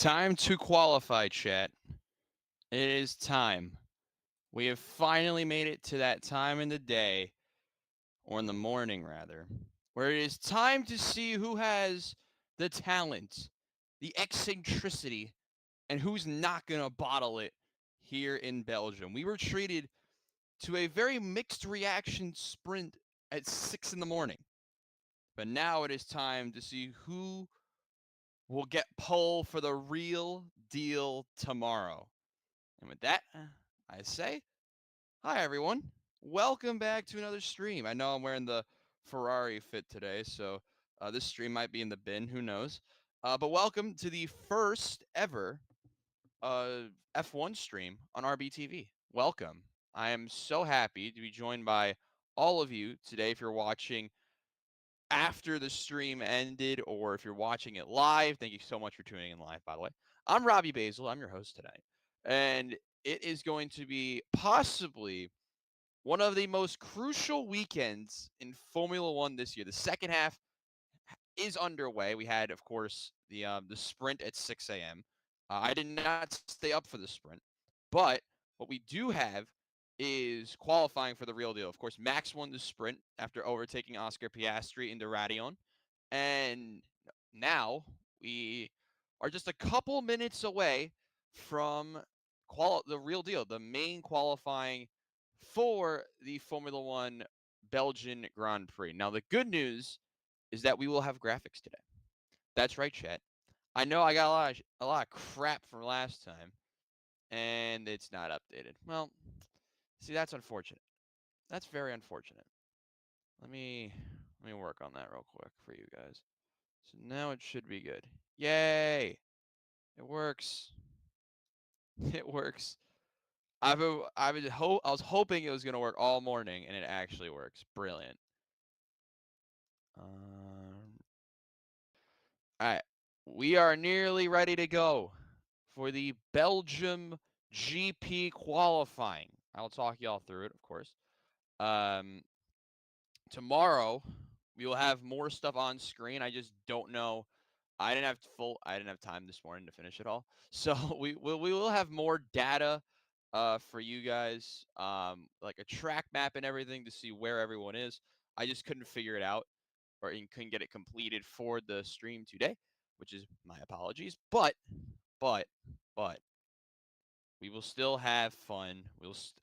Time to qualify, chat. It is time. We have finally made it to that time in the day, or in the morning rather, where it is time to see who has the talent, the eccentricity, and who's not going to bottle it here in Belgium. We were treated to a very mixed reaction sprint at 6 in the morning, but now it is time to see who will get pole for the real deal tomorrow. And with that, I say, hi everyone. Welcome back to another stream. I know I'm wearing the Ferrari fit today, so this stream might be in the bin. Who knows? But welcome to the first ever F1 stream on RBTV. Welcome. I am so happy to be joined by all of you today. If you're watching after the stream ended or if you're watching it live, thank you so much for tuning in live, by the way. I'm Robbie Basil. I'm your host tonight. And it is going to be possibly one of the most crucial weekends in Formula One this year. The second half is underway. We had, of course, the sprint at 6 a.m. I did not stay up for the sprint, but what we do have is qualifying for the real deal. Of course, Max won the sprint after overtaking Oscar Piastri into Radion, and now we are just a couple minutes away from the real deal, the main qualifying for the Formula One Belgian Grand Prix. Now, the good news is that we will have graphics today. That's right, chat. I know I got a lot of crap from last time, and it's not updated. Well, see, that's unfortunate. That's very unfortunate. Let me work on that real quick for you guys. So now it should be good. Yay! It works. It works. I was hoping it was gonna work all morning, and it actually works. Brilliant. All right, we are nearly ready to go for the Belgium GP qualifying. I'll talk y'all through it, of course. Tomorrow we will have more stuff on screen. I just don't know. I didn't have time this morning to finish it all, so we will have more data for you guys, like a track map and everything to see where everyone is. I just couldn't figure it out or couldn't get it completed for the stream today, which is my apologies. But we will still have fun.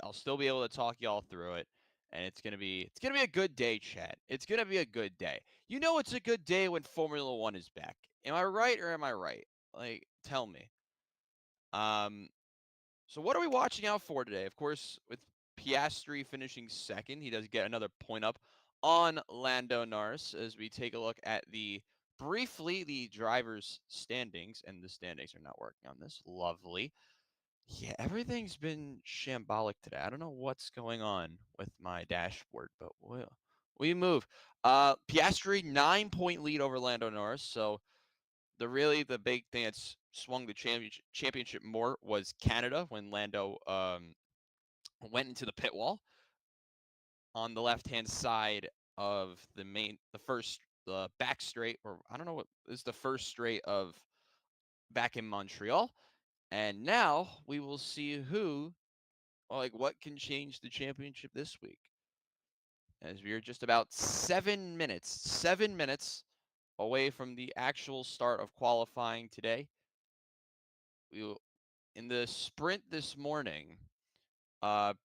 I'll still be able to talk y'all through it, and it's gonna be a good day, chat. It's gonna be a good day. You know, it's a good day when Formula One is back. Am I right or am I right? Like, tell me. So what are we watching out for today? Of course, with Piastri finishing second, he does get another point up on Lando Norris as we take a look at the drivers' standings, and the standings are not working on this. Lovely. Yeah, everything's been shambolic today. I don't know what's going on with my dashboard, but we move. Piastri 9-point lead over Lando Norris. So the big thing that's swung the championship more was Canada when Lando went into the pit wall on the left hand side of the back straight, or I don't know what is the first straight of back in Montreal. And now we will see what can change the championship this week. As we are just about 7 minutes away from the actual start of qualifying today. In the sprint this morning,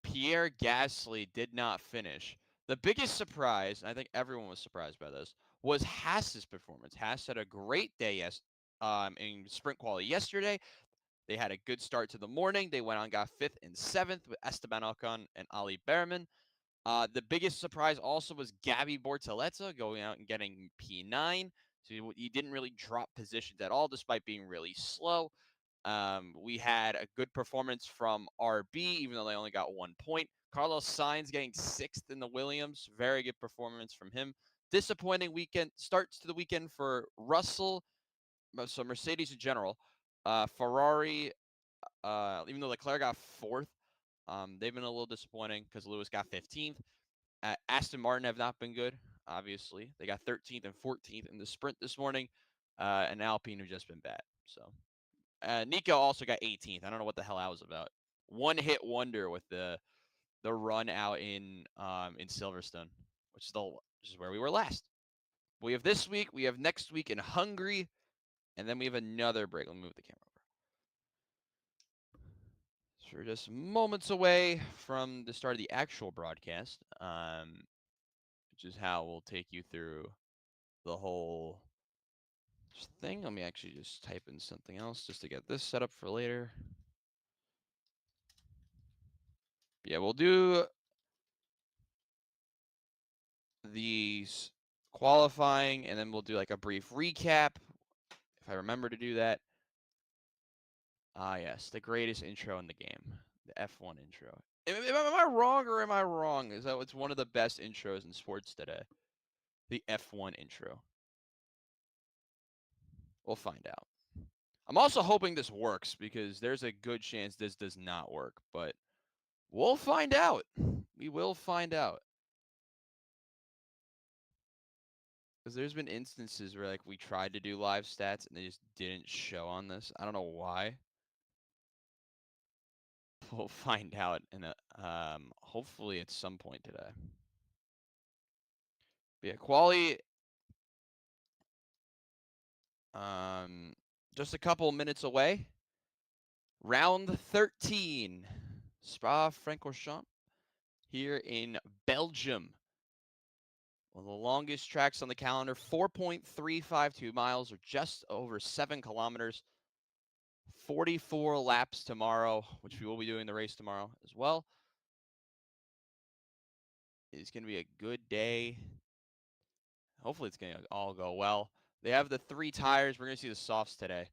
Pierre Gasly did not finish. The biggest surprise, and I think everyone was surprised by this, was Haas's performance. Haas had a great day in sprint quality yesterday. They had a good start to the morning. They went on, got 5th and 7th with Esteban Ocon and Ali Behrman. The biggest surprise also was Gabby Bortoleto going out and getting P9. So he didn't really drop positions at all, despite being really slow. We had a good performance from RB, even though they only got 1 point. Carlos Sainz getting 6th in the Williams. Very good performance from him. Disappointing starts to the weekend for Russell. So Mercedes in general. Ferrari, even though Leclerc got 4th, they've been a little disappointing because Lewis got 15th. Aston Martin have not been good, obviously. They got 13th and 14th in the sprint this morning, and Alpine have just been bad. So Nico also got 18th. I don't know what the hell that was about. One hit wonder with the run out in Silverstone, which is where we were last. We have this week, we have next week in Hungary, and then we have another break. Let me move the camera over. So we're just moments away from the start of the actual broadcast, which is how we'll take you through the whole thing. Let me actually just type in something else just to get this set up for later. Yeah, we'll do these qualifying, and then we'll do like a brief recap, if I remember to do that. Ah, yes, the greatest intro in the game, the F1 intro. Am I wrong or am I wrong? Is that it's one of the best intros in sports today? The F1 intro. We'll find out. I'm also hoping this works because there's a good chance this does not work, but we'll find out. We will find out. Because there's been instances where like we tried to do live stats and they just didn't show on this. I don't know why. We'll find out in hopefully at some point today. But yeah, quali. Just a couple minutes away. Round 13, Spa-Francorchamps here in Belgium. One of the longest tracks on the calendar, 4.352 miles, or just over 7 kilometers. 44 laps tomorrow, which we will be doing the race tomorrow as well. It's going to be a good day. Hopefully it's going to all go well. They have the 3 tires. We're going to see the softs today.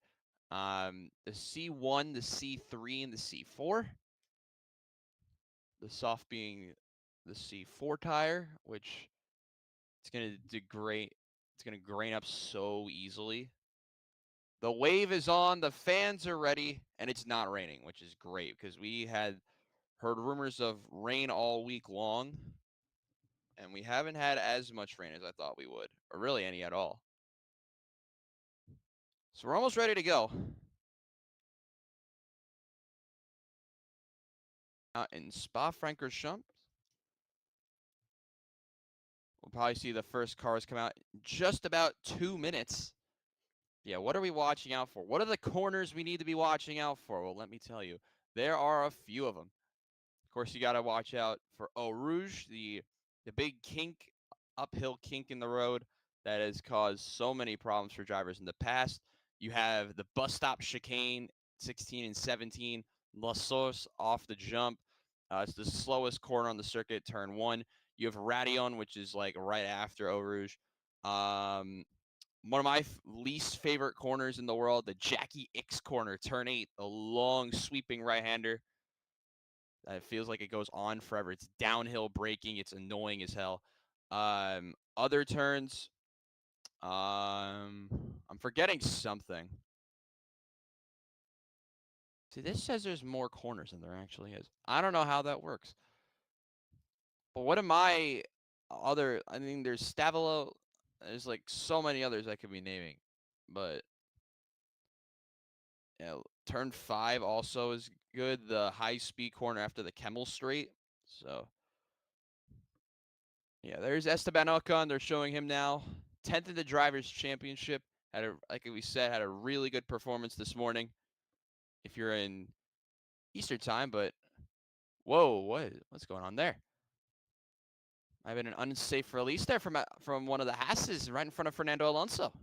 The C1, the C3, and the C4. The soft being the C4 tire, which it's going to degrade. It's going to grain up so easily. The wave is on, the fans are ready, and it's not raining, which is great because we had heard rumors of rain all week long, and we haven't had as much rain as I thought we would, or really any at all. So we're almost ready to go. Out in Spa-Francorchamps. We'll probably see the first cars come out in just about 2 minutes. Yeah, what are we watching out for? What are the corners we need to be watching out for? Well, let me tell you, there are a few of them. Of course, you got to watch out for Eau Rouge, the big kink, uphill kink in the road that has caused so many problems for drivers in the past. You have the bus stop chicane, 16 and 17, La Source off the jump. It's the slowest corner on the circuit, turn 1. You have Radion, which is like right after Eau Rouge. One of my least favorite corners in the world, the Jackie X corner, turn 8, a long sweeping right-hander. It feels like it goes on forever. It's downhill braking. It's annoying as hell. Other turns, I'm forgetting something. See, this says there's more corners than there actually is. I don't know how that works. But what am I mean, there's Stavilo. There's like so many others I could be naming. But yeah, turn 5 also is good. The high-speed corner after the Kemmel Straight. So yeah, there's Esteban Ocon. They're showing him now. 10th in the Drivers' Championship. Like we said, had a really good performance this morning. If you're in Eastern time, but whoa, what's going on there? Might have been an unsafe release there from one of the Hasses right in front of Fernando Alonso.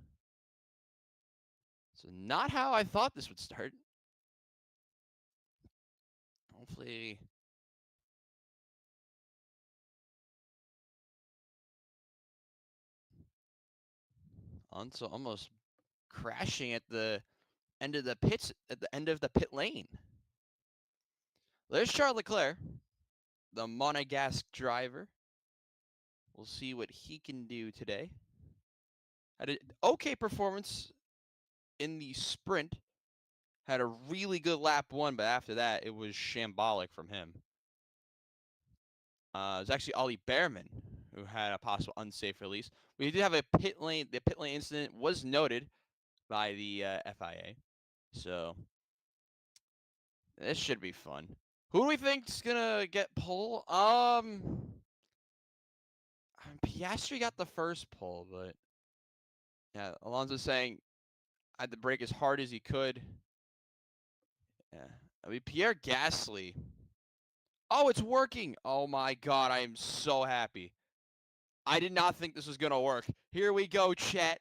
So not how I thought this would start. Hopefully. Alonso almost crashing at the end of the pits, at the end of the pit lane. There's Charles Leclerc, the Monegasque driver. We'll see what he can do today. Had an okay performance in the sprint. Had a really good lap 1, but after that, it was shambolic from him. It was actually Ollie Behrman who had a possible unsafe release. We did have a pit lane. The pit lane incident was noted by the FIA. So This should be fun. Who do we think's gonna get pole? Piastri got the first pole, but yeah, Alonso's saying I had to brake as hard as he could. Yeah, I mean Pierre Gasly. Oh, it's working! Oh my God, I am so happy. I did not think this was gonna work. Here we go, chat.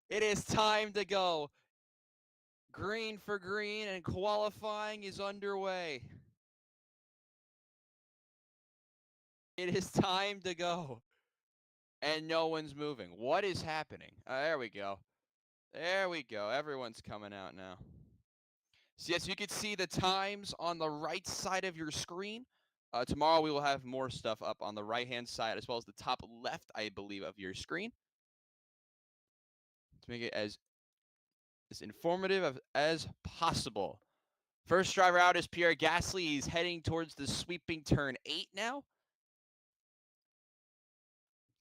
It is time to go. Green for green, and qualifying is underway. It is time to go. And no one's moving. What is happening? There we go. There we go. Everyone's coming out now. So yes, you can see the times on the right side of your screen. Tomorrow we will have more stuff up on the right-hand side as well as the top left, I believe, of your screen. To make it as informative as possible. First driver out is Pierre Gasly. He's heading towards the sweeping turn 8 now.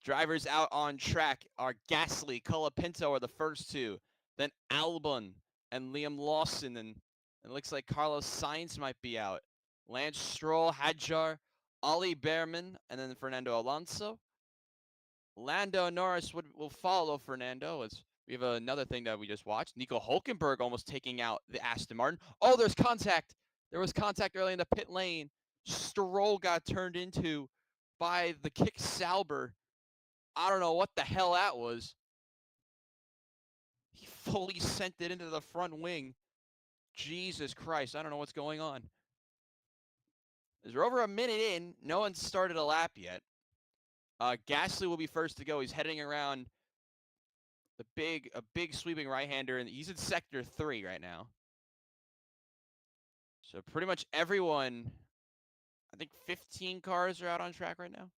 Drivers out on track are Gasly, Colapinto are the first two. Then Albon and Liam Lawson. And it looks like Carlos Sainz might be out. Lance Stroll, Hadjar, Ollie Behrman, and then Fernando Alonso. Lando Norris will follow Fernando. As we have another thing that we just watched. Nico Hulkenberg almost taking out the Aston Martin. Oh, there's contact. There was contact early in the pit lane. Stroll got turned into by the Kick Sauber. I don't know what the hell that was. He fully sent it into the front wing. Jesus Christ, I don't know what's going on. As we're over a minute in, no one's started a lap yet. Gasly will be first to go. He's heading around a big sweeping right-hander, and he's in sector 3 right now. So pretty much everyone, I think 15 cars are out on track right now.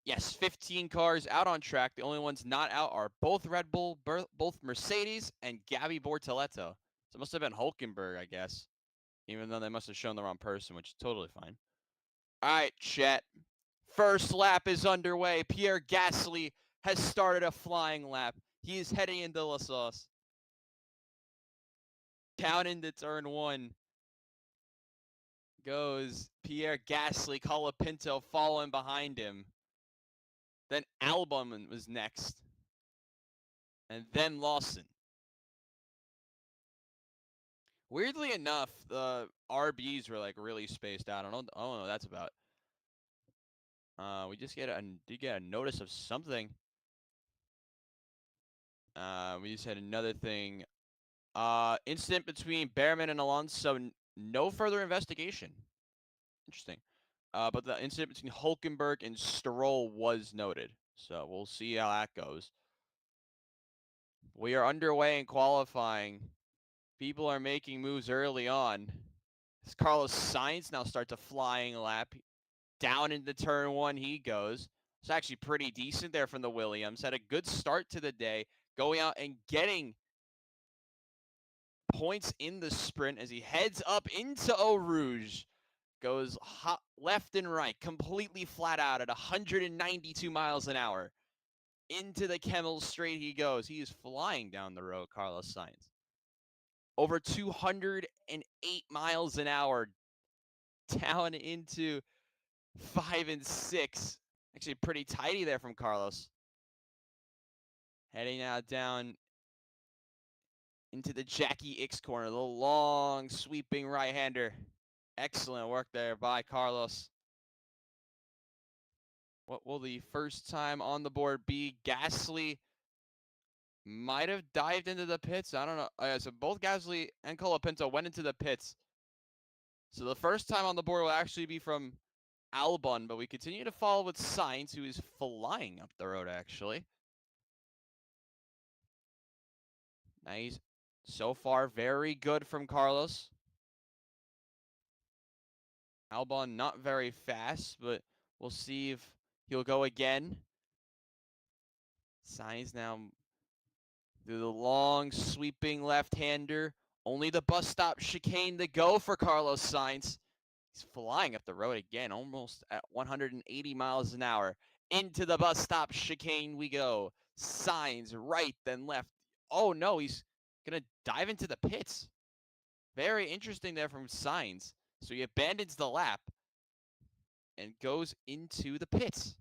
Yes, 15 cars out on track. The only ones not out are both Red Bull, both Mercedes, and Gabby Bortoleto. So it must have been Hulkenberg, I guess. Even though they must have shown the wrong person, which is totally fine. All right, chat. First lap is underway. Pierre Gasly has started a flying lap. He is heading into La Sauce. Down into turn 1 goes Pierre Gasly, Colapinto following behind him. Then Albon was next. And then Lawson. Weirdly enough, the RBs were like really spaced out. I don't know what that's about. We just did get a notice of something. We just had another thing. Incident between Behrman and Alonso. No further investigation. Interesting. But the incident between Hulkenberg and Stroll was noted. So we'll see how that goes. We are underway in qualifying. People are making moves early on. As Carlos Sainz now starts a flying lap. Down into turn 1 he goes. It's actually pretty decent there from the Williams. Had a good start to the day. Going out and getting points in the sprint as he heads up into Eau Rouge. Goes hot left and right, completely flat out at 192 miles an hour. Into the Kemmel Straight he goes. He is flying down the road, Carlos Sainz. Over 208 miles an hour down into 5 and 6. Actually pretty tidy there from Carlos. Heading now down into the Jackie X corner. The long sweeping right-hander. Excellent work there by Carlos. What will the first time on the board be? Gasly might have dived into the pits. I don't know. So both Gasly and Colapinto went into the pits. So the first time on the board will actually be from Albon, but we continue to follow with Sainz, who is flying up the road, actually. Nice. So far, very good from Carlos. Albon not very fast, but we'll see if he'll go again. Sainz now through the long sweeping left-hander. Only the bus stop chicane to go for Carlos Sainz. He's flying up the road again, almost at 180 miles an hour. Into the bus stop chicane we go. Sainz right, then left. Oh no, he's gonna dive into the pits. Very interesting there from Sainz. So he abandons the lap and goes into the pits.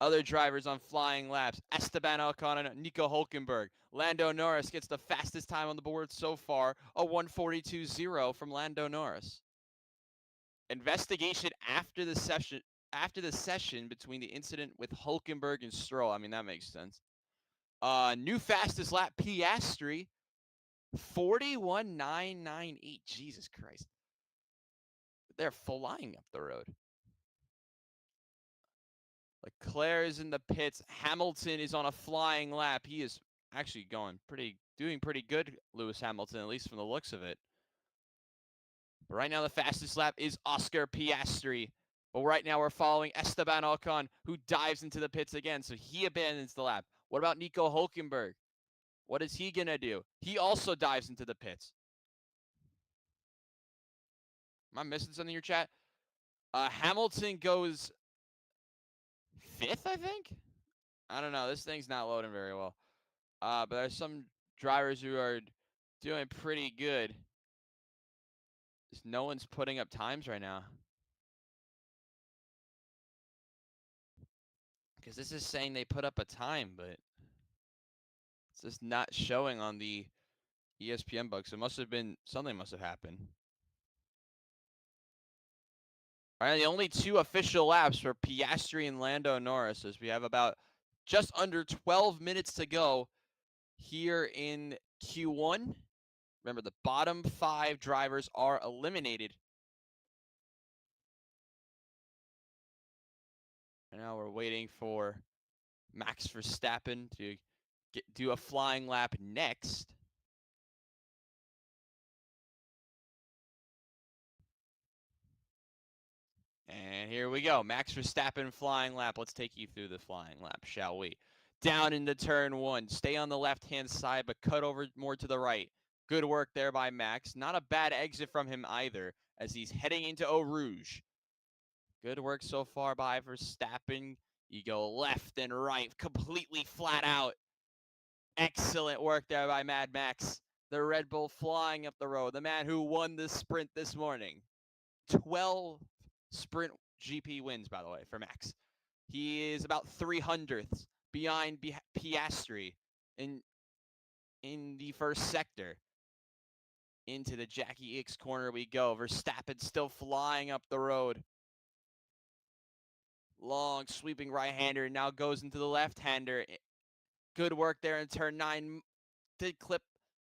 Other drivers on flying laps: Esteban Ocon and Nico Hulkenberg. Lando Norris gets the fastest time on the board so far, a 1:42.0 from Lando Norris. Investigation after the session between the incident with Hulkenberg and Stroll. I mean, that makes sense. New fastest lap, Piastri, 41.998. Jesus Christ. They're flying up the road. Leclerc is in the pits. Hamilton is on a flying lap. He is actually doing pretty good, Lewis Hamilton, at least from the looks of it. But right now, the fastest lap is Oscar Piastri. But right now, we're following Esteban Ocon, who dives into the pits again, so he abandons the lap. What about Nico Hulkenberg? What is he going to do? He also dives into the pits. Am I missing something in your chat? Hamilton goes 5th, I think? I don't know. This thing's not loading very well. But there's some drivers who are doing pretty good. Just no one's putting up times right now. Because this is saying they put up a time, but it's just not showing on the ESPN book. So something must have happened. All right, the only 2 official laps for Piastri and Lando Norris, as we have about just under 12 minutes to go here in Q1. Remember, the bottom 5 drivers are eliminated. And now we're waiting for Max Verstappen to do a flying lap next. And here we go. Max Verstappen flying lap. Let's take you through the flying lap, shall we? Down into turn 1. Stay on the left-hand side, but cut over more to the right. Good work there by Max. Not a bad exit from him either, as he's heading into Eau Rouge. Good work so far by Verstappen. You go left and right, completely flat out. Excellent work there by Mad Max. The Red Bull flying up the road. The man who won the sprint this morning. 12 sprint GP wins, by the way, for Max. He is about 300ths behind Piastri in the first sector. Into the Jackie X corner we go. Verstappen still flying up the road. Long sweeping right-hander now goes into the left-hander. Good work there in turn 9. Did clip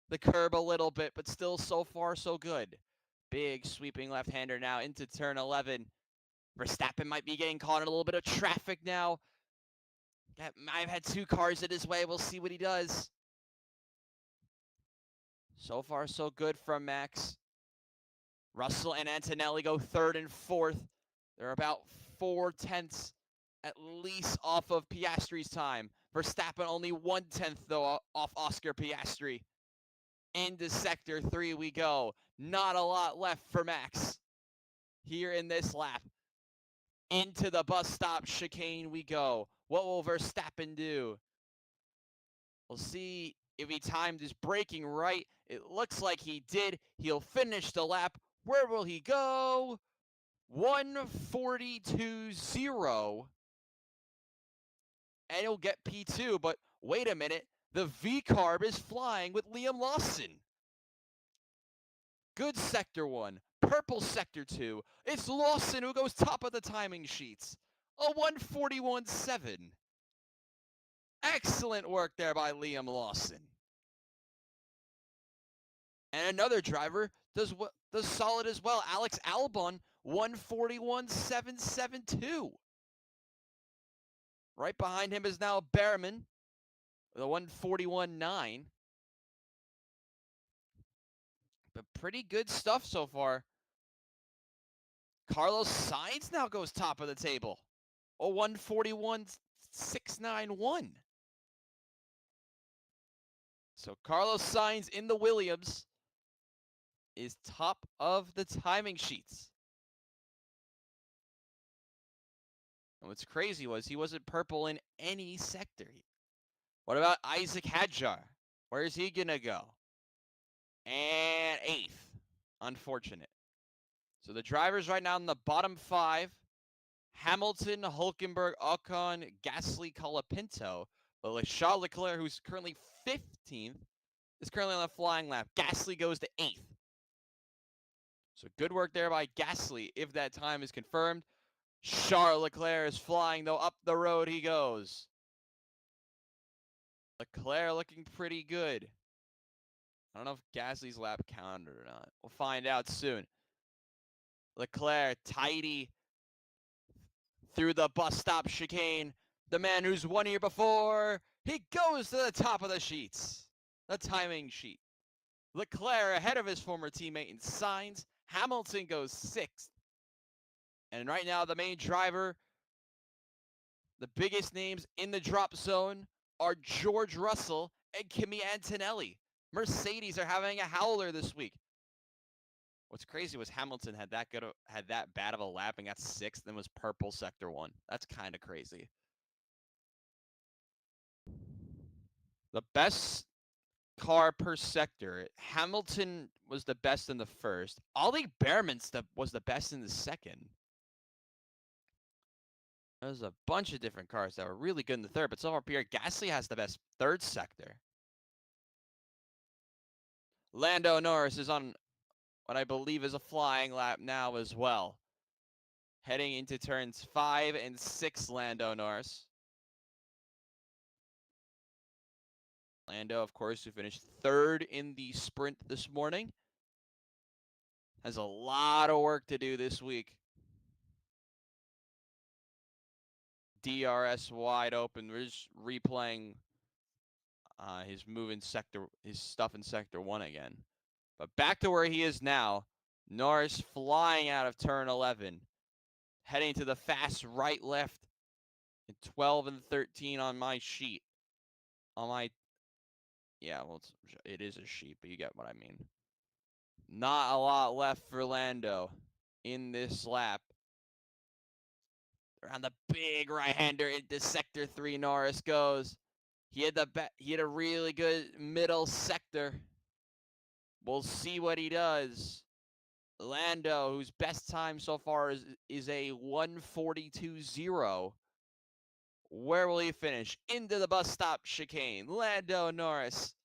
the curb a little bit, but still so far so good. Big sweeping left-hander now into turn 11. Verstappen might be getting caught in a little bit of traffic now. I've had 2 cars in his way. We'll see what he does. So far so good from Max. Russell and Antonelli go 3rd and 4th. They're about 4/10 at least off of Piastri's time. Verstappen only 1/10 though off Oscar Piastri. Into sector 3 we go. Not a lot left for Max here in this lap. Into the bus stop chicane we go. What will Verstappen do? We'll see if he timed his braking right. It looks like he did. He'll finish the lap. Where will he go? 1:42.0. And he'll get P2, but wait a minute. The V-carb is flying with Liam Lawson. Good sector 1. Purple sector 2. It's Lawson who goes top of the timing sheets. A 1:41.7. Excellent work there by Liam Lawson. And another driver does solid as well. Alex Albon, 1:41.772. Right behind him is now Behrman, the 1:41.9. But pretty good stuff so far. Carlos Sainz now goes top of the table. A 1:41.691. So Carlos Sainz in the Williams is top of the timing sheets. And what's crazy was he wasn't purple in any sector. What about Isaac Hadjar? Where's he going to go? and 8th. Unfortunate. So the drivers right now in the bottom 5, Hamilton, Hulkenberg, Ocon, Gasly, Colapinto. But Charles Leclerc, who's currently 15th, is currently on the flying lap. Gasly goes to 8th. So good work there by Gasly if that time is confirmed. Charles Leclerc is flying, though. Up the road he goes. Leclerc looking pretty good. I don't know if Gasly's lap counted or not. We'll find out soon. Leclerc, tidy through the bus stop chicane. The man who's won here before, he goes to the top of the sheets. The timing sheet. Leclerc ahead of his former teammate in Sainz. Hamilton goes 6th. And right now, the main driver, the biggest names in the drop zone are George Russell and Kimi Antonelli. Mercedes are having a howler this week. What's crazy was Hamilton had that bad of a lap and got 6th and was purple sector 1. That's kind of crazy. The best car per sector, Hamilton was the best in the first. Ollie Behrman was the best in the second. There's a bunch of different cars that were really good in the third, but so far Pierre Gasly has the best third sector. Lando Norris is on what I believe is a flying lap now as well. Heading into turns 5 and 6, Lando Norris. Lando, of course, who finished 3rd in the sprint this morning, has a lot of work to do this week. DRS wide open. We're just replaying his stuff in sector 1 again. But back to where he is now. Norris flying out of turn 11, heading to the fast right left in 12 and 13 on my sheet. Yeah, well, it is a sheet, but you get what I mean. Not a lot left for Lando in this lap. Around the big right-hander into sector 3, Norris goes. He had a really good middle sector. We'll see what he does. Lando, whose best time so far is a 1:42.0. Where will he finish? Into the bus stop chicane. Lando Norris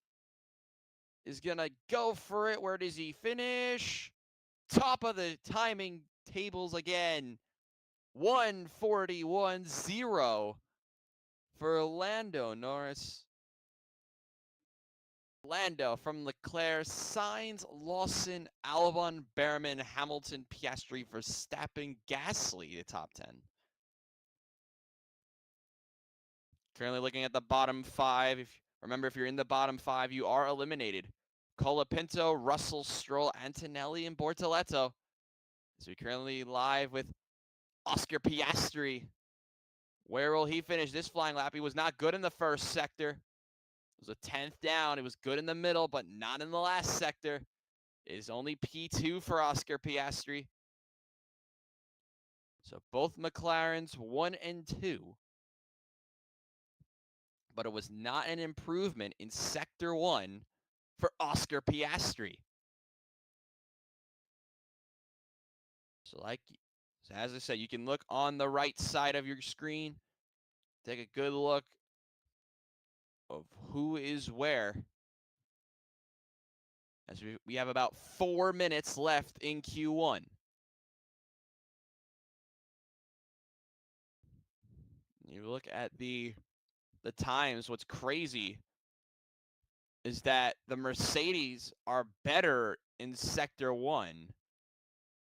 is going to go for it. Where does he finish? Top of the timing tables again. 1:41.0 for Lando Norris. Lando from Leclerc, Sainz, Lawson, Albon, Behrman, Hamilton, Piastri, Verstappen, Gasly, the top 10. Currently looking at the bottom 5. Remember, if you're in the bottom 5, you are eliminated. Colapinto, Russell, Stroll, Antonelli, and Bortoleto. So we're currently live with Oscar Piastri. Where will he finish this flying lap? He was not good in the first sector. It was a 10th down. It was good in the middle, but not in the last sector. It is only P2 for Oscar Piastri. So both McLarens 1 and 2. But it was not an improvement in sector 1 for Oscar Piastri. So as I said, you can look on the right side of your screen. Take a good look of who is where. As we have about 4 minutes left in Q1. You look at the times, what's crazy is that the Mercedes are better in sector 1,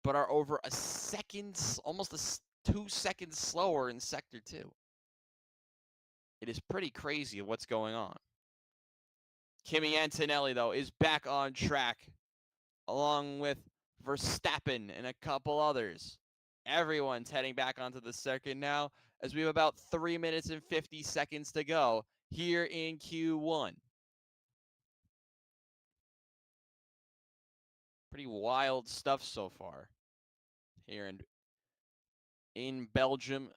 but are over a second, almost 2 seconds slower in sector 2. It is pretty crazy what's going on. Kimi Antonelli, though, is back on track, along with Verstappen and a couple others. Everyone's heading back onto the circuit now, as we have about 3 minutes and 50 seconds to go here in Q1. Pretty wild stuff so far here in Belgium.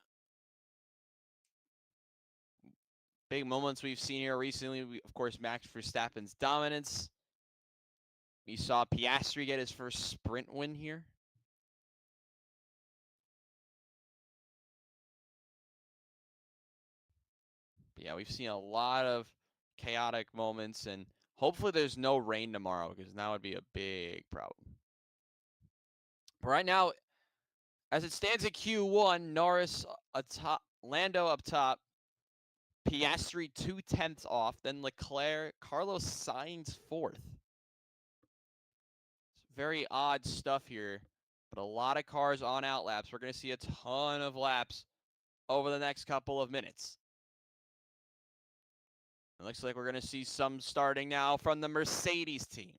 Big moments we've seen here recently. Of course, Max Verstappen's dominance. We saw Piastri get his first sprint win here. But yeah, we've seen a lot of chaotic moments, and hopefully there's no rain tomorrow, because that would be a big problem. But right now, as it stands at Q1, Norris atop, Lando up top, Piastri 0.2 off, then Leclerc, Carlos Sainz 4th. It's very odd stuff here, but a lot of cars on out laps. We're going to see a ton of laps over the next couple of minutes. It looks like we're going to see some starting now from the Mercedes team,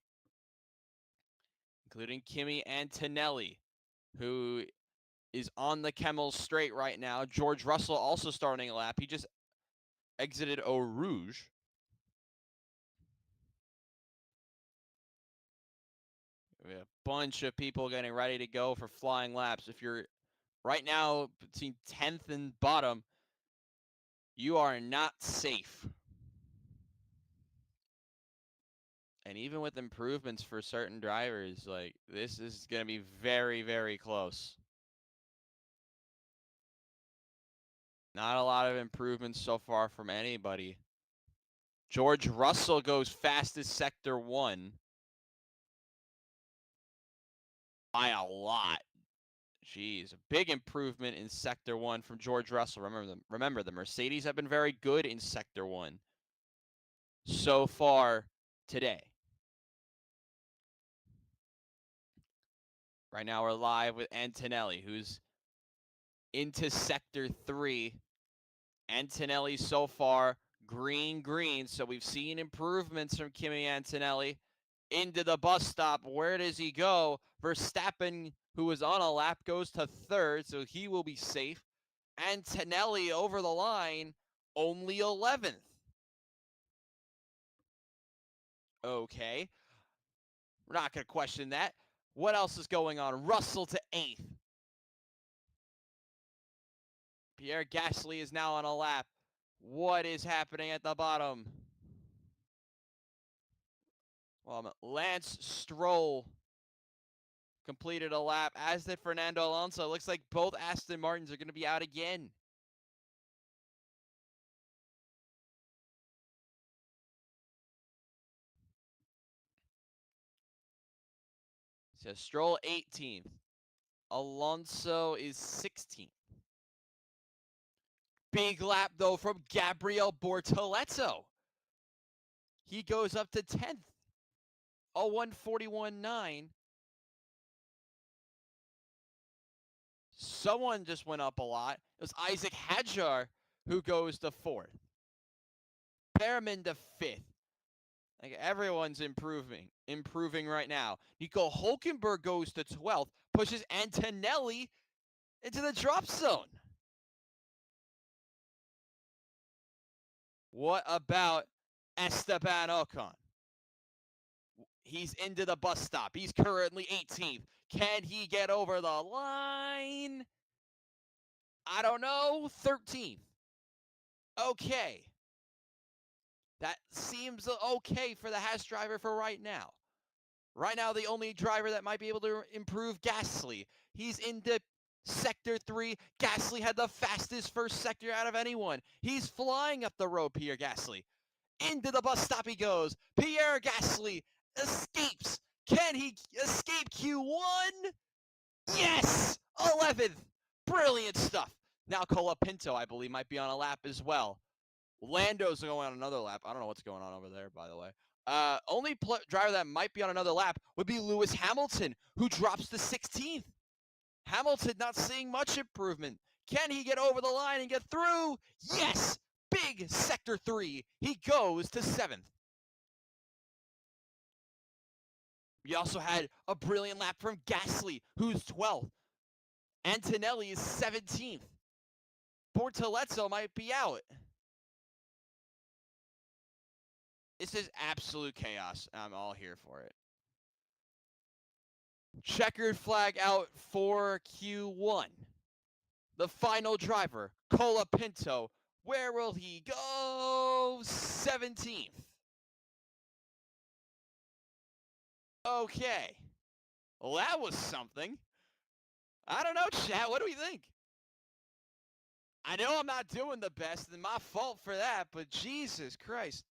including Kimi Antonelli, who is on the Kemmel straight right now. George Russell also starting a lap. He just exited Eau Rouge. We have a bunch of people getting ready to go for flying laps. If you're right now between 10th and bottom, you are not safe. And even with improvements for certain drivers, like, this is going to be very, very close. Not a lot of improvements so far from anybody. George Russell goes fastest sector 1 by a lot. Jeez, a big improvement in sector 1 from George Russell. Remember, the Mercedes have been very good in sector 1 so far today. Right now we're live with Antonelli, who's into sector 3. Antonelli so far green, so we've seen improvements from Kimi Antonelli. Into the bus stop. Where does he go? Verstappen, who was on a lap, goes to 3rd, so he will be safe. Antonelli over the line, only 11th. Okay. We're not going to question that. What else is going on? Russell to 8th. Pierre Gasly is now on a lap. What is happening at the bottom? Lance Stroll completed a lap, as did Fernando Alonso. It looks like both Aston Martins are going to be out again. So Stroll 18th. Alonso is 16th. Big lap, though, from Gabriel Bortoleto. He goes up to 10th. A 141.9. Someone just went up a lot. It was Isaac Hadjar who goes to 4th. Perriman to 5th. Like, everyone's improving right now. Nico Hulkenberg goes to 12th, pushes Antonelli into the drop zone. What about Esteban Ocon? He's into the bus stop. He's currently 18th. Can he get over the line? I don't know. 13th. Okay. That seems okay for the Haas driver for right now. Right now, the only driver that might be able to improve, Gasly. He's into sector 3. Gasly had the fastest first sector out of anyone. He's flying up the road, Pierre Gasly. Into the bus stop he goes. Pierre Gasly escapes. Can he escape Q1? Yes! 11th. Brilliant stuff. Now Colapinto, I believe, might be on a lap as well. Lando's going on another lap. I don't know what's going on over there, by the way. Only driver that might be on another lap would be Lewis Hamilton, who drops to 16th. Hamilton not seeing much improvement. Can he get over the line and get through? Yes! Big sector 3. He goes to 7th. We also had a brilliant lap from Gasly, who's 12th. Antonelli is 17th. Bortoleto might be out. This is absolute chaos. I'm all here for it. Checkered flag out for Q1. The final driver, Colapinto. Where will he go? 17th. Okay. Well, that was something. I don't know, chat. What do we think? I know I'm not doing the best, and my fault for that, but Jesus Christ.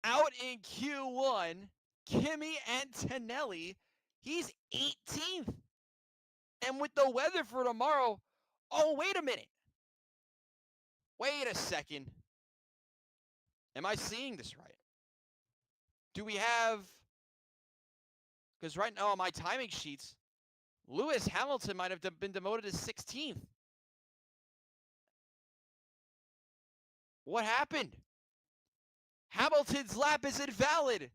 Out in Q1, Kimi Antonelli, he's 18th. And with the weather for tomorrow, oh, wait a minute. Wait a second. Am I seeing this right? Do we have, because right now on my timing sheets, Lewis Hamilton might have been demoted to 16th. What happened? Hamilton's lap is invalid.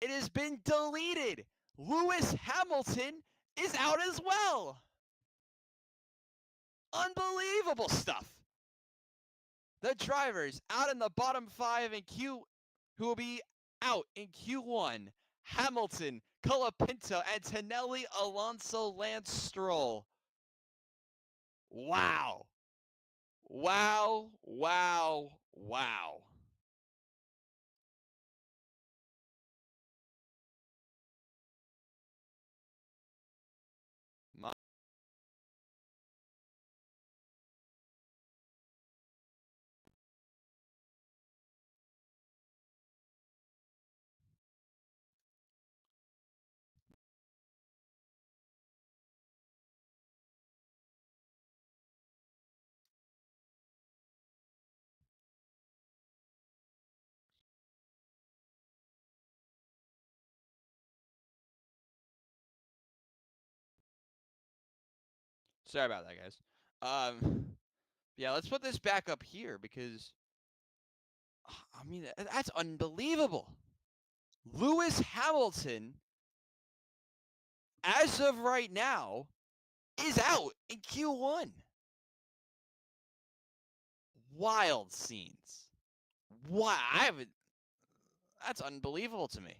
It has been deleted. Lewis Hamilton is out as well. Unbelievable stuff. The drivers out in the bottom 5 in Q, who will be out in Q1. Hamilton, Colapinto, Antonelli, Alonso, Lance Stroll. Wow. Wow, wow, wow. My Sorry about that, guys. Yeah, let's put this back up here because, I mean, that's unbelievable. Lewis Hamilton, as of right now, is out in Q1. Wild scenes. Wow, I haven't. That's unbelievable to me.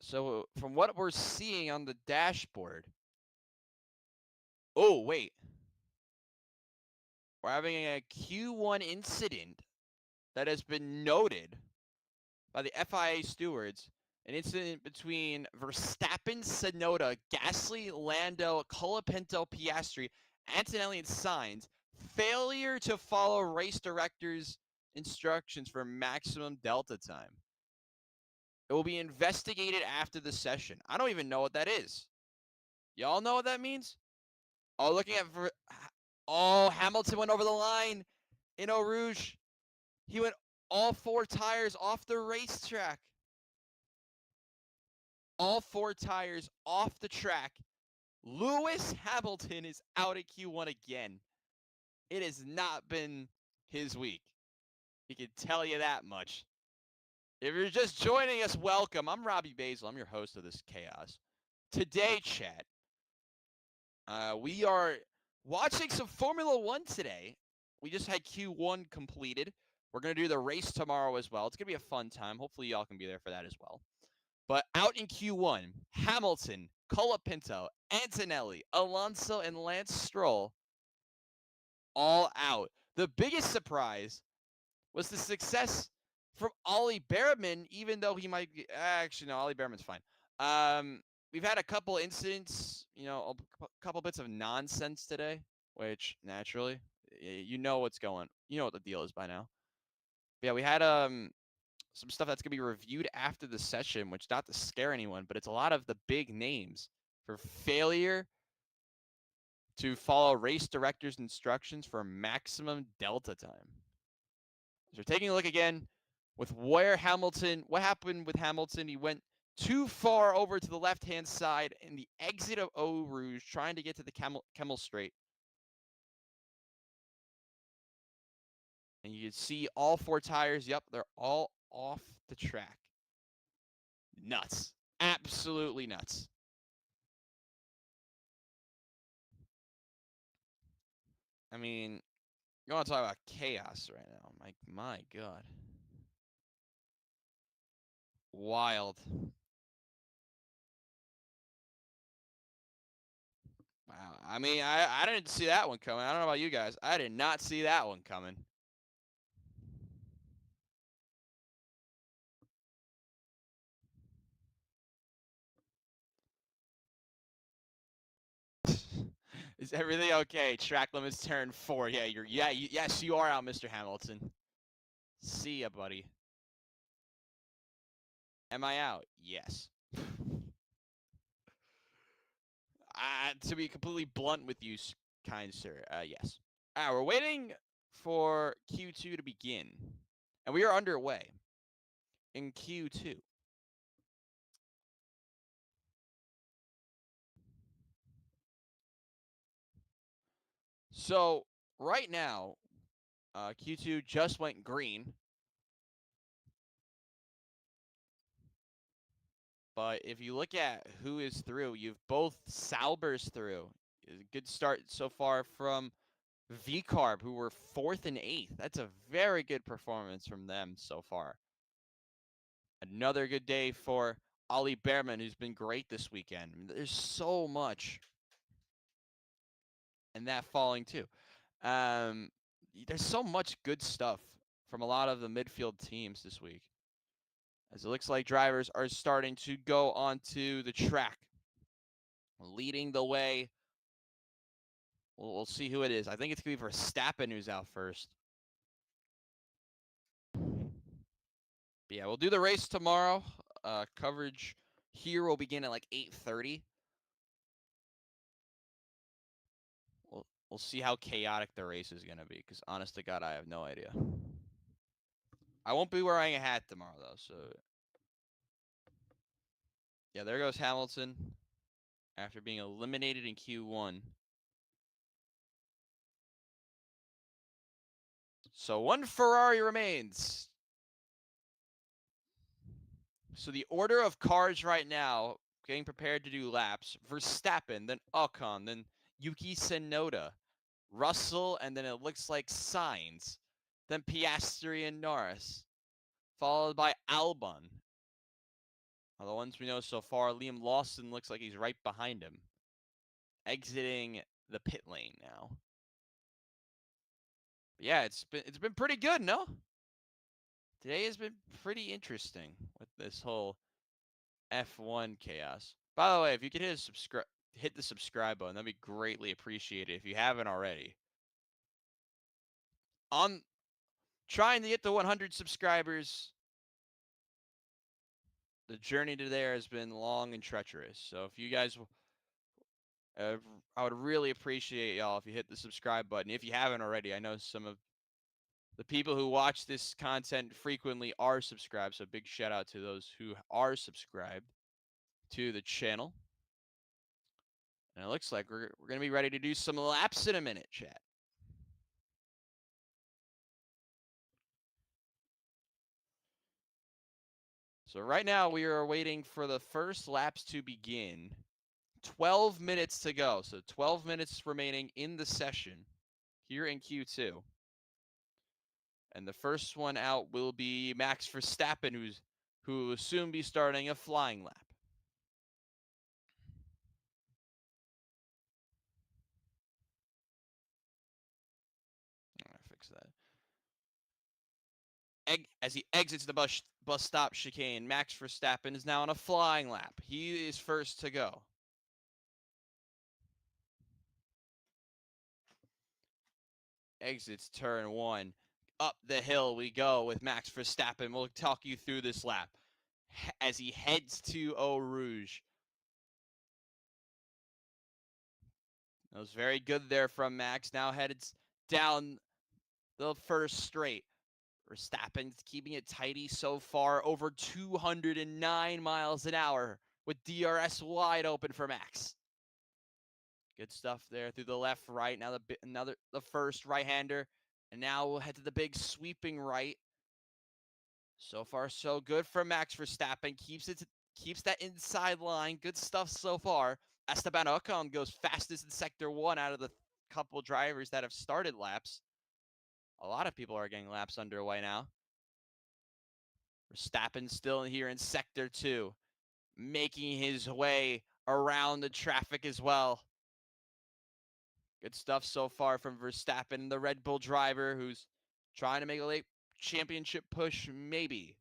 So, from what we're seeing on the dashboard, oh wait, we're having a Q1 incident that has been noted by the FIA stewards. An incident between Verstappen, Tsunoda, Gasly, Lando, Colapinto, Piastri, Antonelli, and Sainz. Failure to follow race director's instructions for maximum delta time. It will be investigated after the session. I don't even know what that is. Y'all know what that means? Oh, looking at Hamilton went over the line in Eau Rouge. He went all 4 tires off the racetrack. All 4 tires off the track. Lewis Hamilton is out at Q1 again. It has not been his week. He can tell you that much. If you're just joining us, welcome. I'm Robbie Basil. I'm your host of this chaos. Today, chat, we are watching some Formula One today. We just had Q1 completed. We're going to do the race tomorrow as well. It's going to be a fun time. Hopefully, y'all can be there for that as well. But out in Q1, Hamilton, Colapinto, Antonelli, Alonso, and Lance Stroll all out. The biggest surprise was the success from Ollie Behrman, even though he might be, actually, no, Ollie Behrman's fine. We've had a couple incidents, a couple bits of nonsense today, which naturally, you know what's going, you know what the deal is by now. But yeah, we had some stuff that's going to be reviewed after the session, which not to scare anyone, but it's a lot of the big names for failure to follow race director's instructions for maximum delta time. So we're taking a look again with what happened with Hamilton. He went too far over to the left-hand side in the exit of Eau Rouge, trying to get to the Kemmel Straight. And you can see all 4 tires. Yep, they're all off the track. Nuts. Absolutely nuts. I mean, you want to talk about chaos right now. My God. Wild. Wow. I mean, I didn't see that one coming. I don't know about you guys. I did not see that one coming. Is everything okay? Track limits turn 4. Yeah, yes, you are out, Mr. Hamilton. See ya, buddy. Am I out? Yes. To be completely blunt with you, kind sir, yes. We're waiting for Q2 to begin, and we are underway in Q2. So right now, Q2 just went green, but if you look at who is through, you've both Saubers through. A good start so far from VCarb, who were 4th and 8th. That's a very good performance from them so far. Another good day for Ollie Behrman, who's been great this weekend. I mean, there's so much, and that falling too. There's so much good stuff from a lot of the midfield teams this week, as it looks like drivers are starting to go onto the track. Leading the way, we'll see who it is. I think it's going to be Verstappen who's out first. But yeah, we'll do the race tomorrow. Coverage here will begin at like 8:30. We'll see how chaotic the race is going to be, because honest to God, I have no idea. I won't be wearing a hat tomorrow, though, so... Yeah, there goes Hamilton after being eliminated in Q1. So one Ferrari remains. So the order of cars right now, getting prepared to do laps, Verstappen, then Ocon, then Yuki Tsunoda, Russell, and then it looks like Sainz, then Piastri and Norris, followed by Albon. Now, the ones we know so far, Liam Lawson looks like he's right behind him, exiting the pit lane now. But yeah, it's been pretty good, no? Today has been pretty interesting with this whole F1 chaos. By the way, if you could hit the subscribe button, that'd be greatly appreciated if you haven't already. On trying to get to 100 subscribers, the journey to there has been long and treacherous. So if you guys, I would really appreciate y'all if you hit the subscribe button. If you haven't already, I know some of the people who watch this content frequently are subscribed. So big shout out to those who are subscribed to the channel. And it looks like we're going to be ready to do some laps in a minute, chat. So right now we are waiting for the first laps to begin. 12 minutes to go. So 12 minutes remaining in the session here in Q2. And the first one out will be Max Verstappen, who will soon be starting a flying lap. I'm going to fix that. As he exits the bus stop chicane, Max Verstappen is now on a flying lap. He is first to go. Exits turn 1. Up the hill we go with Max Verstappen. We'll talk you through this lap as he heads to Eau Rouge. That was very good there from Max. Now headed down the first straight. Verstappen's keeping it tidy so far, over 209 miles an hour with DRS wide open for Max. Good stuff there through the left, right. Now the first right-hander, and now we'll head to the big sweeping right. So far, so good for Max Verstappen. Keeps that inside line. Good stuff so far. Esteban Ocon goes fastest in Sector 1 out of the couple drivers that have started laps. A lot of people are getting laps underway now. Verstappen still here in Sector 2, making his way around the traffic as well. Good stuff so far from Verstappen, the Red Bull driver, who's trying to make a late championship push, maybe.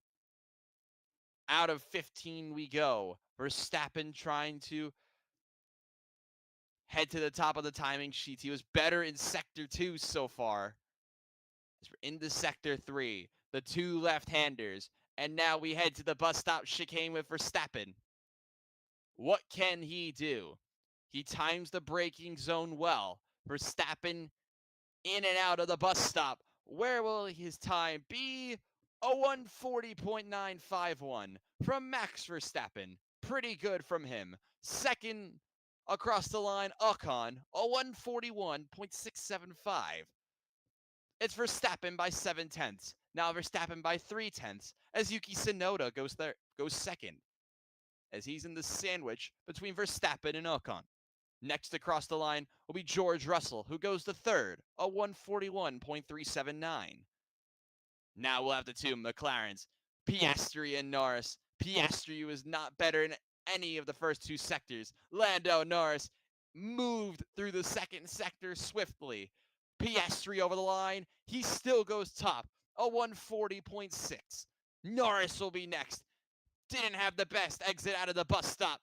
Out of 15 we go. Verstappen trying to head to the top of the timing sheets. He was better in Sector 2 so far. We're into Sector 3, the two left-handers. And now we head to the bus stop chicane with Verstappen. What can he do? He times the braking zone well. Verstappen in and out of the bus stop. Where will his time be? A 140.951 from Max Verstappen. Pretty good from him. Second across the line, Ocon, a 141.675. It's Verstappen by 7/10. Now Verstappen by 3/10 as Yuki Tsunoda goes second, as he's in the sandwich between Verstappen and Ocon. Next across the line will be George Russell, who goes to third, a 141.379. Now we'll have the two McLarens, Piastri and Norris. Piastri was not better in any of the first two sectors. Lando Norris moved through the second sector swiftly. Piastri over the line, he still goes top, a 140.6. Norris will be next. Didn't have the best exit out of the bus stop,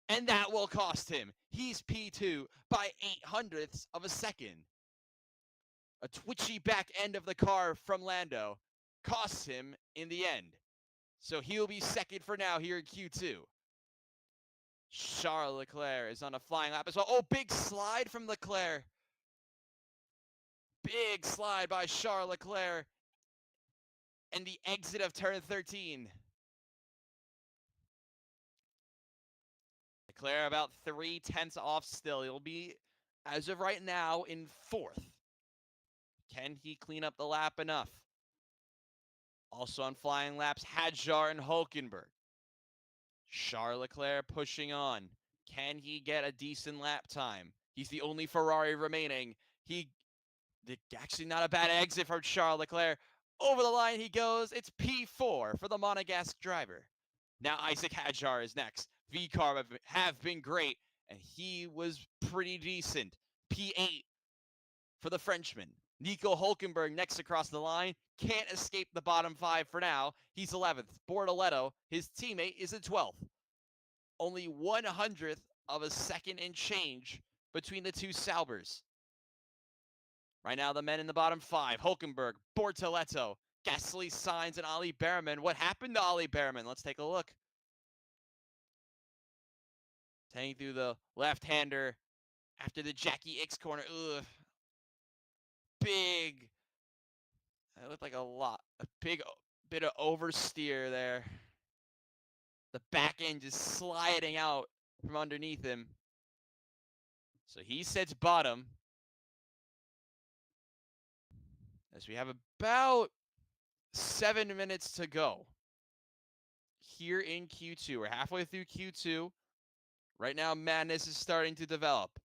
and that will cost him. He's P2 by 0.08 of a second. A twitchy back end of the car from Lando costs him in the end. So he'll be second for now here in Q2. Charles Leclerc is on a flying lap as well. Oh, big slide from Leclerc. Big slide by Charles Leclerc. And the exit of turn 13. Leclerc about 3/10 off still. He'll be, as of right now, in fourth. Can he clean up the lap enough? Also on flying laps, Hadjar and Hulkenberg. Charles Leclerc pushing on. Can he get a decent lap time? He's the only Ferrari remaining. Actually not a bad exit from Charles Leclerc. Over the line he goes. It's P4 for the Monegasque driver. Now Isaac Hadjar is next. VCARB have been great, and he was pretty decent. P8 for the Frenchman. Nico Hulkenberg next across the line. Can't escape the bottom five for now. He's 11th. Bortoletto, his teammate, is in 12th. Only 1/100th of a second and change between the two Saubers. Right now, the men in the bottom five. Hulkenberg, Bortoletto, Gasly, Sainz, and Ali Behrman. What happened to Ali Behrman? Let's take a look. Taking through the left-hander after the Jackie X corner. Ugh. Big. That looked like a big bit of oversteer there. The back end just sliding out from underneath him. So he sits bottom. As we have about 7 minutes to go here in Q2. We're halfway through Q2. Right now, madness is starting to develop.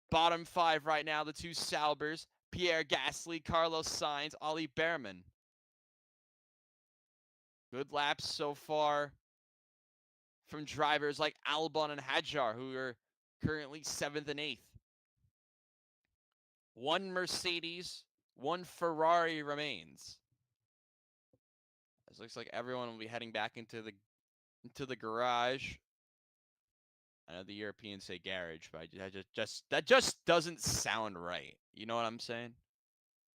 Bottom five right now, the two Saubers, Pierre Gasly, Carlos Sainz, Ali Behrman. Good laps so far from drivers like Albon and Hadjar, who are currently 7th and 8th. One Mercedes, one Ferrari remains. It looks like everyone will be heading back into the garage. I know the Europeans say garage, but that just doesn't sound right. You know what I'm saying?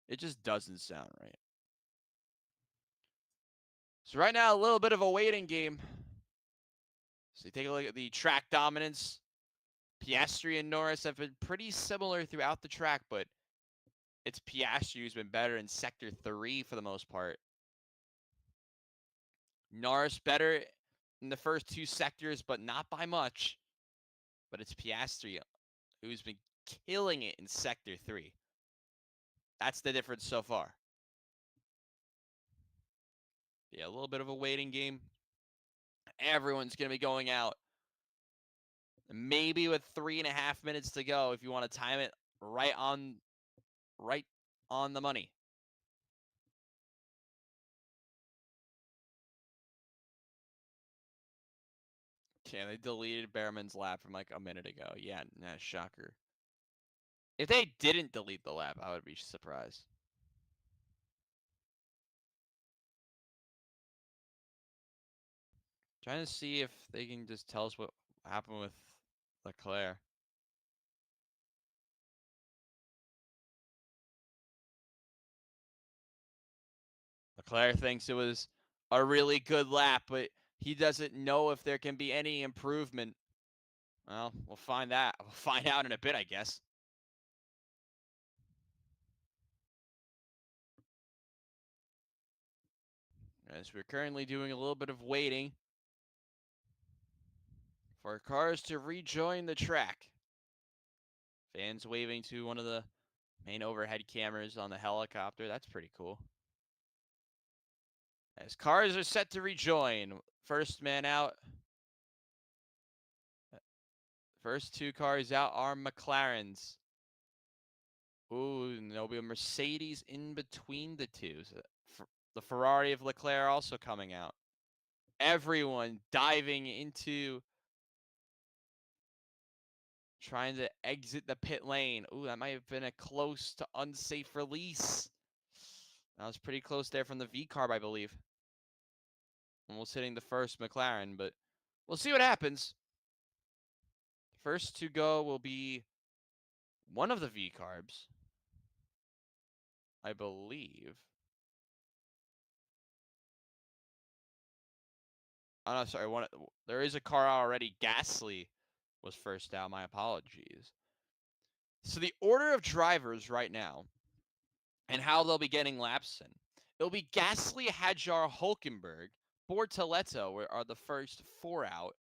It just doesn't sound right. So right now, a little bit of a waiting game. So you take a look at the track dominance. Piastri and Norris have been pretty similar throughout the track, but it's Piastri who's been better in Sector 3 for the most part. Norris better in the first two sectors, but not by much. But it's Piastri who's been killing it in Sector 3. That's the difference so far. Yeah, a little bit of a waiting game. Everyone's going to be going out. Maybe with 3.5 minutes to go if you want to time it right on the money. Yeah, they deleted Behrman's lap from like a minute ago. Yeah, nah, shocker. If they didn't delete the lap, I would be surprised. Trying to see if they can just tell us what happened with Leclerc. Leclerc thinks it was a really good lap, but he doesn't know if there can be any improvement. Well, we'll find that. We'll find out in a bit, I guess. As we're currently doing a little bit of waiting for cars to rejoin the track. Fans waving to one of the main overhead cameras on the helicopter. That's pretty cool. As cars are set to rejoin, first man out. First two cars out are McLarens. Ooh, and there'll be a Mercedes in between the two. So the Ferrari of Leclerc also coming out. Everyone diving into trying to exit the pit lane. Ooh, that might have been a close to unsafe release. That was pretty close there from the V-carb, I believe. Almost hitting the first McLaren, but we'll see what happens. First to go will be one of the V-carbs, I believe. Oh, no, sorry. There is a car already. Gasly was first out. My apologies. So the order of drivers right now and how they'll be getting laps in. It'll be Gasly, Hadjar, Hulkenberg, Bortoleto are the first four out.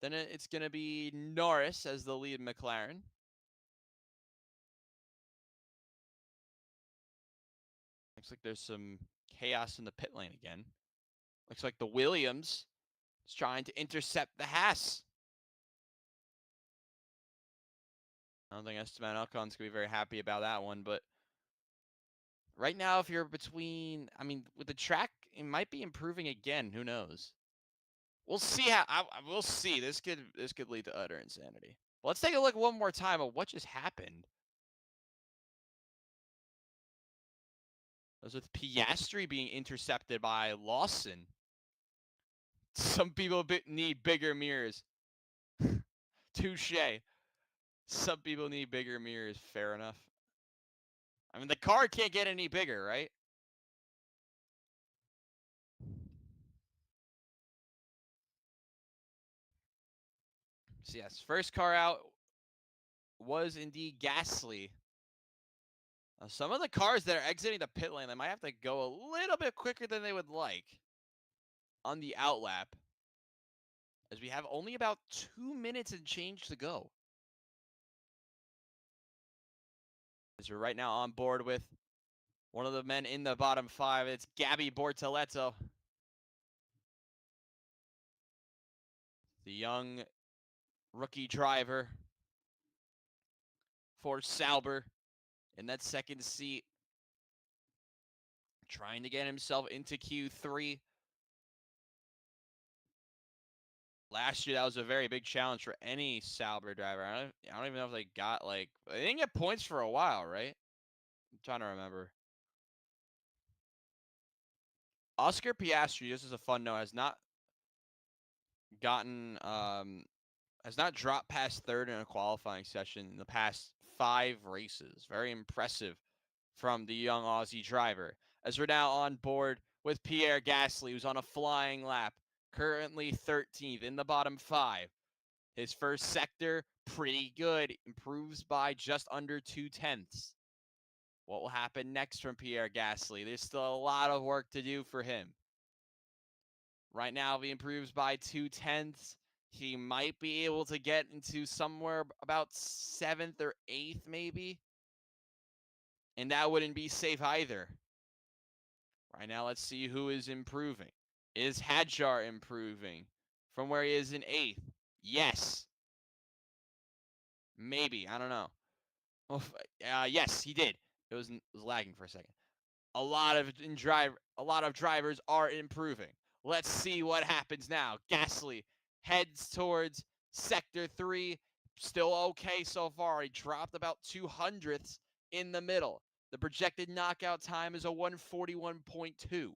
Then it's going to be Norris as the lead McLaren. Looks like there's some chaos in the pit lane again. Looks like the Williams is trying to intercept the Haas. I don't think Esteban Ocon's going to be very happy about that one, but right now, if you're between, I mean, with the track, it might be improving again. Who knows? We'll see how. We'll see. This could lead to utter insanity. But let's take a look one more time at what just happened. It was with Piastri being intercepted by Lawson. Some people need bigger mirrors. Touche. Some people need bigger mirrors. Fair enough. I mean, the car can't get any bigger, right? So yes, first car out was indeed Gasly. Now, some of the cars that are exiting the pit lane, they might have to go a little bit quicker than they would like on the outlap, as we have only about 2 minutes and change to go. As we're right now on board with one of the men in the bottom five. It's Gabby Bortoleto, the young rookie driver for Sauber in that second seat, trying to get himself into Q3. Last year, that was a very big challenge for any Sauber driver. I don't even know if they got, like, they didn't get points for a while, right? I'm trying to remember. Oscar Piastri, just as a fun note, has not gotten, has not dropped past third in a qualifying session in the past 5 races. Very impressive from the young Aussie driver. As we're now on board with Pierre Gasly, who's on a flying lap, currently 13th in the bottom 5. His first sector, pretty good, improves by just under 0.2. What will happen next from Pierre Gasly? There's still a lot of work to do for him. Right now, if he improves by 0.2, he might be able to get into somewhere about 7th or 8th, maybe. And that wouldn't be safe either. Right now, let's see who is improving. Is Hadjar improving from where he is in 8th? Yes. Maybe. I don't know. Yes, he did. It was lagging for a second. A lot of drivers are improving. Let's see what happens now. Gasly heads towards Sector 3, still okay so far. He dropped about 200ths in the middle. The projected knockout time is a 141.2.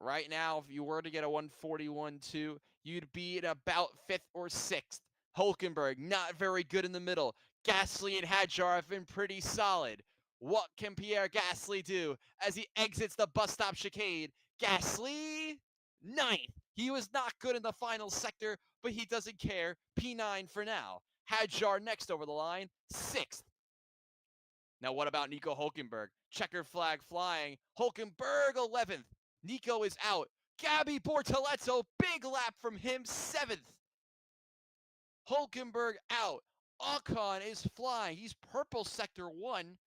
Right now, if you were to get a 141.2, you'd be in about 5th or 6th. Hulkenberg, not very good in the middle. Gasly and Hadjar have been pretty solid. What can Pierre Gasly do as he exits the bus stop chicane? Gasly, 9th. He was not good in the final sector, but he doesn't care. P9 for now. Hadjar next over the line, 6th. Now, what about Nico Hulkenberg? Checker flag flying. Hulkenberg, 11th. Nico is out. Gabby Bortoleto, big lap from him, 7th. Hulkenberg out. Ocon is flying. He's purple sector 1.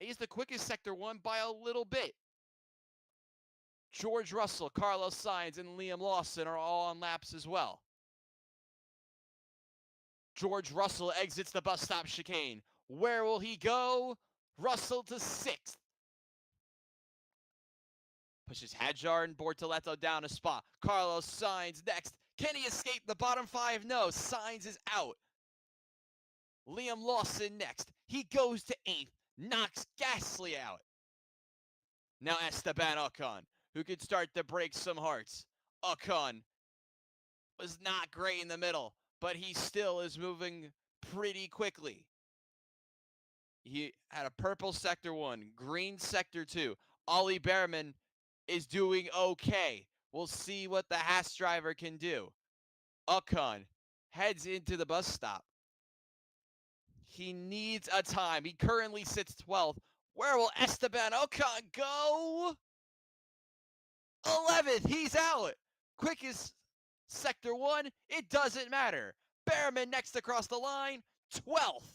He's the quickest sector 1 by a little bit. George Russell, Carlos Sainz, and Liam Lawson are all on laps as well. George Russell exits the bus stop chicane. Where will he go? Russell to 6th. Pushes Hadjar and Bortoleto down a spot. Carlos Sainz next. Can he escape the bottom 5? No. Sainz is out. Liam Lawson next. He goes to 8th. Knocks Gasly out. Now Esteban Ocon, who could start to break some hearts. Ocon was not great in the middle, but he still is moving pretty quickly. He had a purple sector 1, green sector 2. Ollie Behrman is doing okay. We'll see what the Haas driver can do. Ocon heads into the bus stop. He needs a time. He currently sits 12th. Where will Esteban Ocon go? 11th. He's out. Quickest sector 1. It doesn't matter. Behrman next across the line. 12th.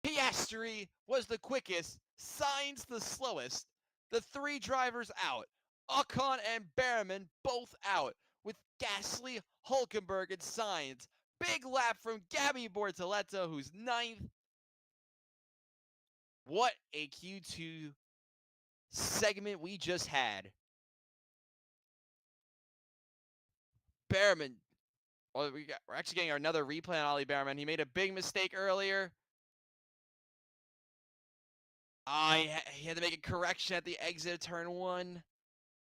Piastri was the quickest. Sainz the slowest. The 3 drivers out. Ocon and Behrman both out, with Gasly, Hulkenberg, and Sainz. Big lap from Gabby Bortoleto, who's 9th. What a Q2 segment we just had. Behrman. Well, we're actually getting another replay on Ollie Behrman. He made a big mistake earlier. He had to make a correction at the exit of turn 1.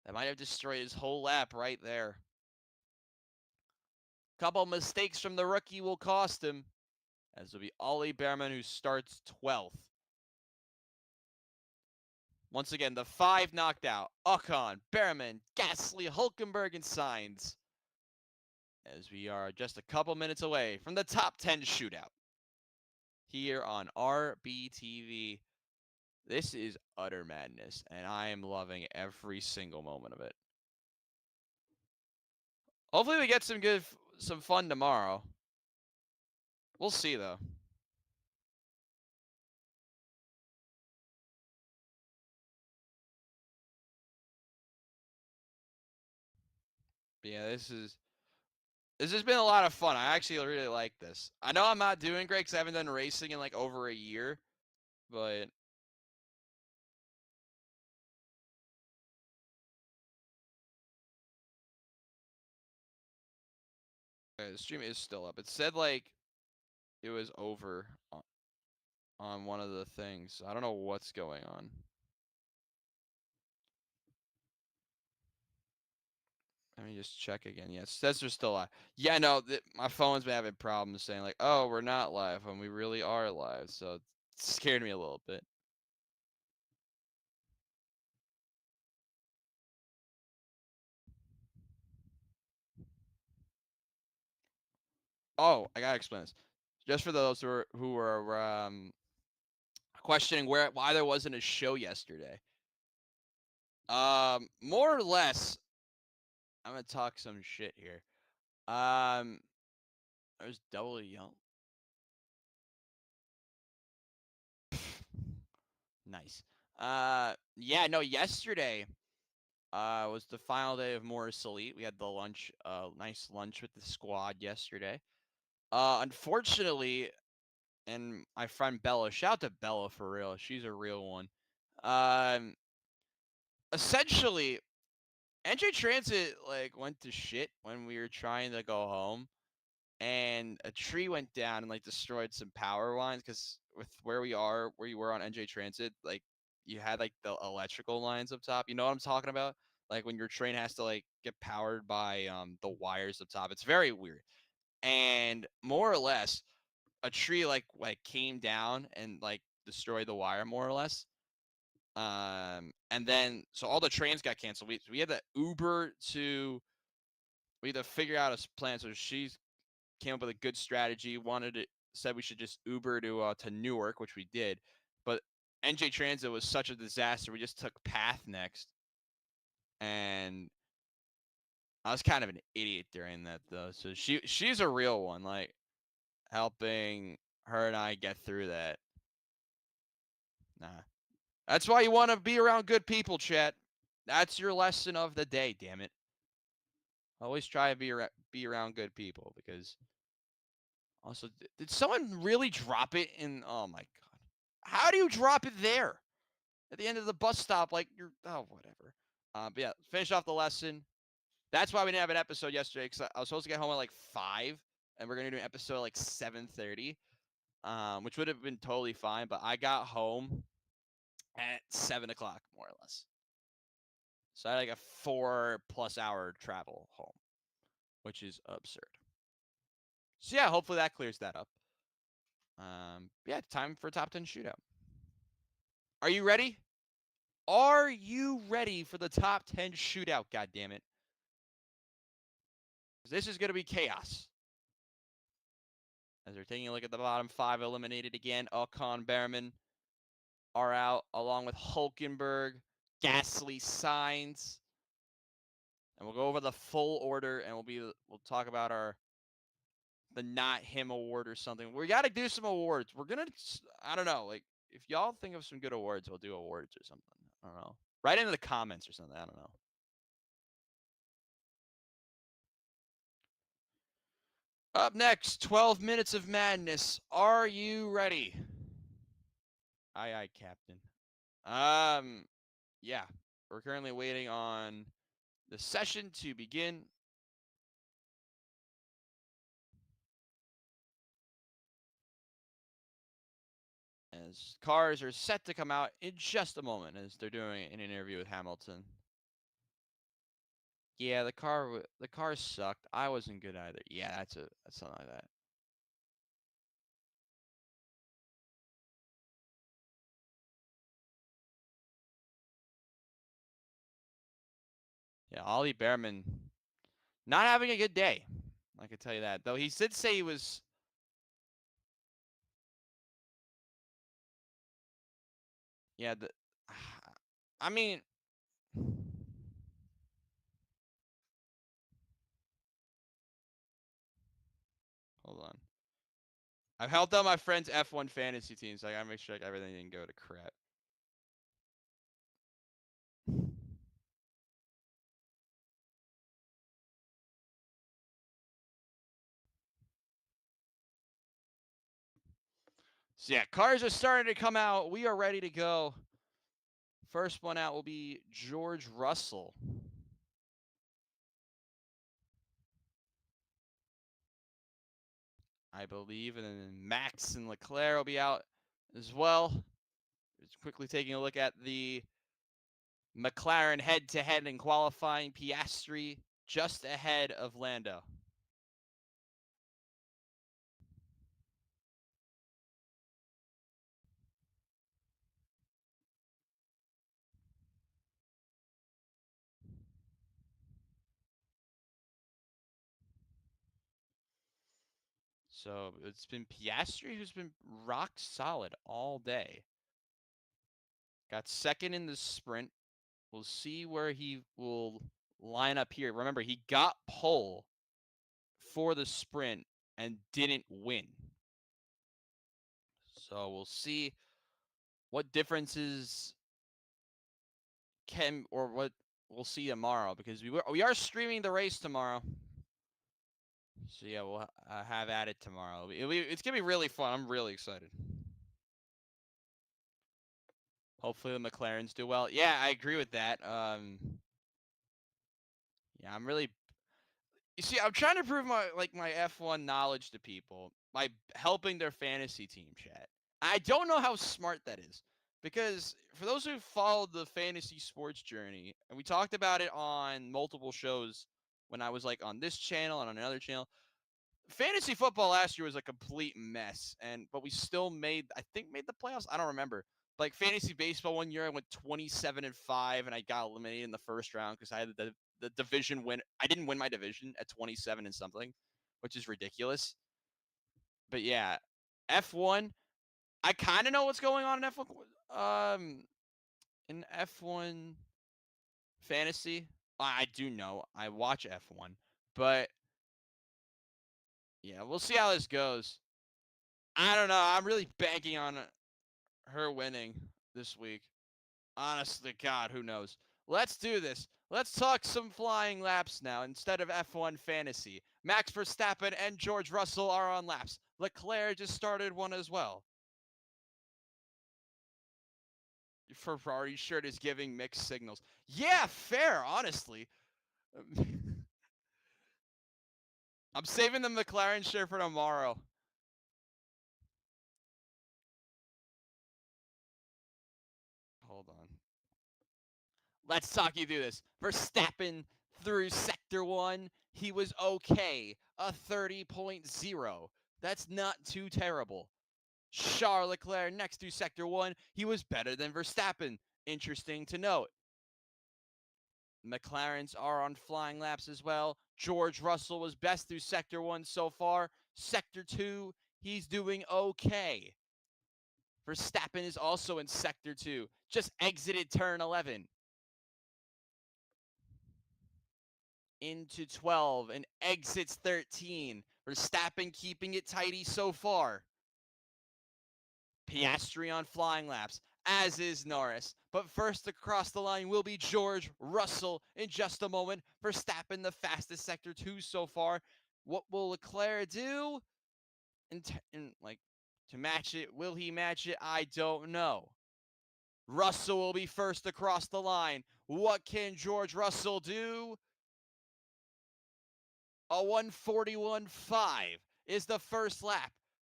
That might have destroyed his whole lap right there. Couple mistakes from the rookie will cost him, as will be Ollie Behrman, who starts 12th. Once again, the 5 knocked out. Ocon, Behrman, Gasly, Hulkenberg, and Sainz. As we are just a couple minutes away from the top 10 shootout here on RBTV. This is utter madness, and I am loving every single moment of it. Hopefully we get some fun tomorrow. We'll see, though. But yeah, this has been a lot of fun. I actually really like this. I know I'm not doing great because I haven't done racing in like over a year, but the stream is still up. It said like it was over on one of the things. I don't know what's going on. Let me just check again. Yeah, it says they're still live. Yeah, no, my phone's been having problems saying like, oh, we're not live when we really are live. So it scared me a little bit. Oh, I gotta explain this. Just for those who are questioning why there wasn't a show yesterday. More or less, I'm gonna talk some shit here. There's double yelp. Nice. Yeah, no, yesterday was the final day of Morris Elite. We had the lunch, nice lunch with the squad yesterday. Unfortunately, and my friend Bella, shout out to Bella for real. She's a real one. Essentially, NJ Transit like went to shit when we were trying to go home, and a tree went down and like destroyed some power lines because with where you were on NJ Transit, like you had like the electrical lines up top. You know what I'm talking about? Like when your train has to like get powered by the wires up top. It's very weird. And more or less, a tree like came down and like destroyed the wire more or less. And then so all the trains got canceled. We had to Uber to we had to figure out a plan. So she came up with a good strategy. Said we should just Uber to Newark, which we did. But NJ Transit was such a disaster. We just took Path next, and I was kind of an idiot during that though. So she's a real one, like helping her and I get through that. Nah, that's why you want to be around good people, chat. That's your lesson of the day. Damn it. Always try to be around good people because also did someone really drop it in? Oh my god, how do you drop it there at the end of the bus stop? Like you're whatever. But yeah, finish off the lesson. That's why we didn't have an episode yesterday because I was supposed to get home at like 5, and we're gonna do an episode at like 7:30, which would have been totally fine. But I got home at 7 o'clock more or less, so I had like a 4+ hour travel home, which is absurd. So yeah, hopefully that clears that up. Yeah, time for top 10 shootout. Are you ready? Are you ready for the top 10 shootout? God damn it! This is gonna be chaos. As we're taking a look at the bottom 5 eliminated again, Ocon, Behrman are out along with Hulkenberg, Gasly, Sainz, and we'll go over the full order and we'll talk about the not him award or something. We got to do some awards. We're gonna, I don't know, like if y'all think of some good awards, we'll do awards or something. I don't know. Write into the comments or something. I don't know. Up next, 12 minutes of madness. Are you ready? Aye, aye, Captain. Yeah, we're currently waiting on the session to begin. As cars are set to come out in just a moment as they're doing an interview with Hamilton. Yeah, the car sucked. I wasn't good either. Yeah, that's something like that. Yeah, Ollie Behrman not having a good day. I can tell you that. Though he did say he was. Yeah, I mean, hold on. I've helped out my friend's F1 fantasy team, so I gotta make sure like everything didn't go to crap. So yeah, cars are starting to come out. We are ready to go. First one out will be George Russell. I believe, and then Max and Leclerc will be out as well. Just quickly taking a look at the McLaren head-to-head in qualifying. Piastri just ahead of Lando. So it's been Piastri who's been rock solid all day. Got second in the sprint. We'll see where he will line up here. Remember, he got pole for the sprint and didn't win. So we'll see what differences what we'll see tomorrow because we are streaming the race tomorrow. So yeah, we'll have at it tomorrow. It's gonna be really fun. I'm really excited. Hopefully the McLarens do well. Yeah, I agree with that. I'm really. You see, I'm trying to prove my F1 knowledge to people by helping their fantasy team chat. I don't know how smart that is because for those who followed the fantasy sports journey, and we talked about it on multiple shows when I was like on this channel and on another channel. Fantasy football last year was a complete mess, but we still made the playoffs. I don't remember. Like fantasy baseball one year, I went 27-5, and I got eliminated in the first round because I had the division win. I didn't win my division at 27 and something, which is ridiculous. But yeah, F1. I kind of know what's going on in F1. In F1 fantasy, I do know. I watch F1, but yeah, we'll see how this goes. I don't know. I'm really banking on her winning this week. Honestly, God, who knows? Let's do this. Let's talk some flying laps now instead of F1 fantasy. Max Verstappen and George Russell are on laps. Leclerc just started one as well. Your Ferrari shirt is giving mixed signals. Yeah, fair, honestly. I'm saving the McLaren shirt for tomorrow. Hold on. Let's talk you through this. Verstappen through sector 1, he was okay. A 30.0. That's not too terrible. Charles Leclerc next through sector 1, he was better than Verstappen. Interesting to note. McLarens are on flying laps as well. George Russell was best through sector 1 so far. Sector 2, he's doing okay. Verstappen is also in sector 2. Just exited turn 11. Into 12 and exits 13. Verstappen keeping it tidy so far. Piastri on flying laps, as is Norris. But first across the line will be George Russell in just a moment. Verstappen the fastest sector 2 so far. What will Leclerc do? To match it, will he match it? I don't know. Russell will be first across the line. What can George Russell do? A 141.5 is the first lap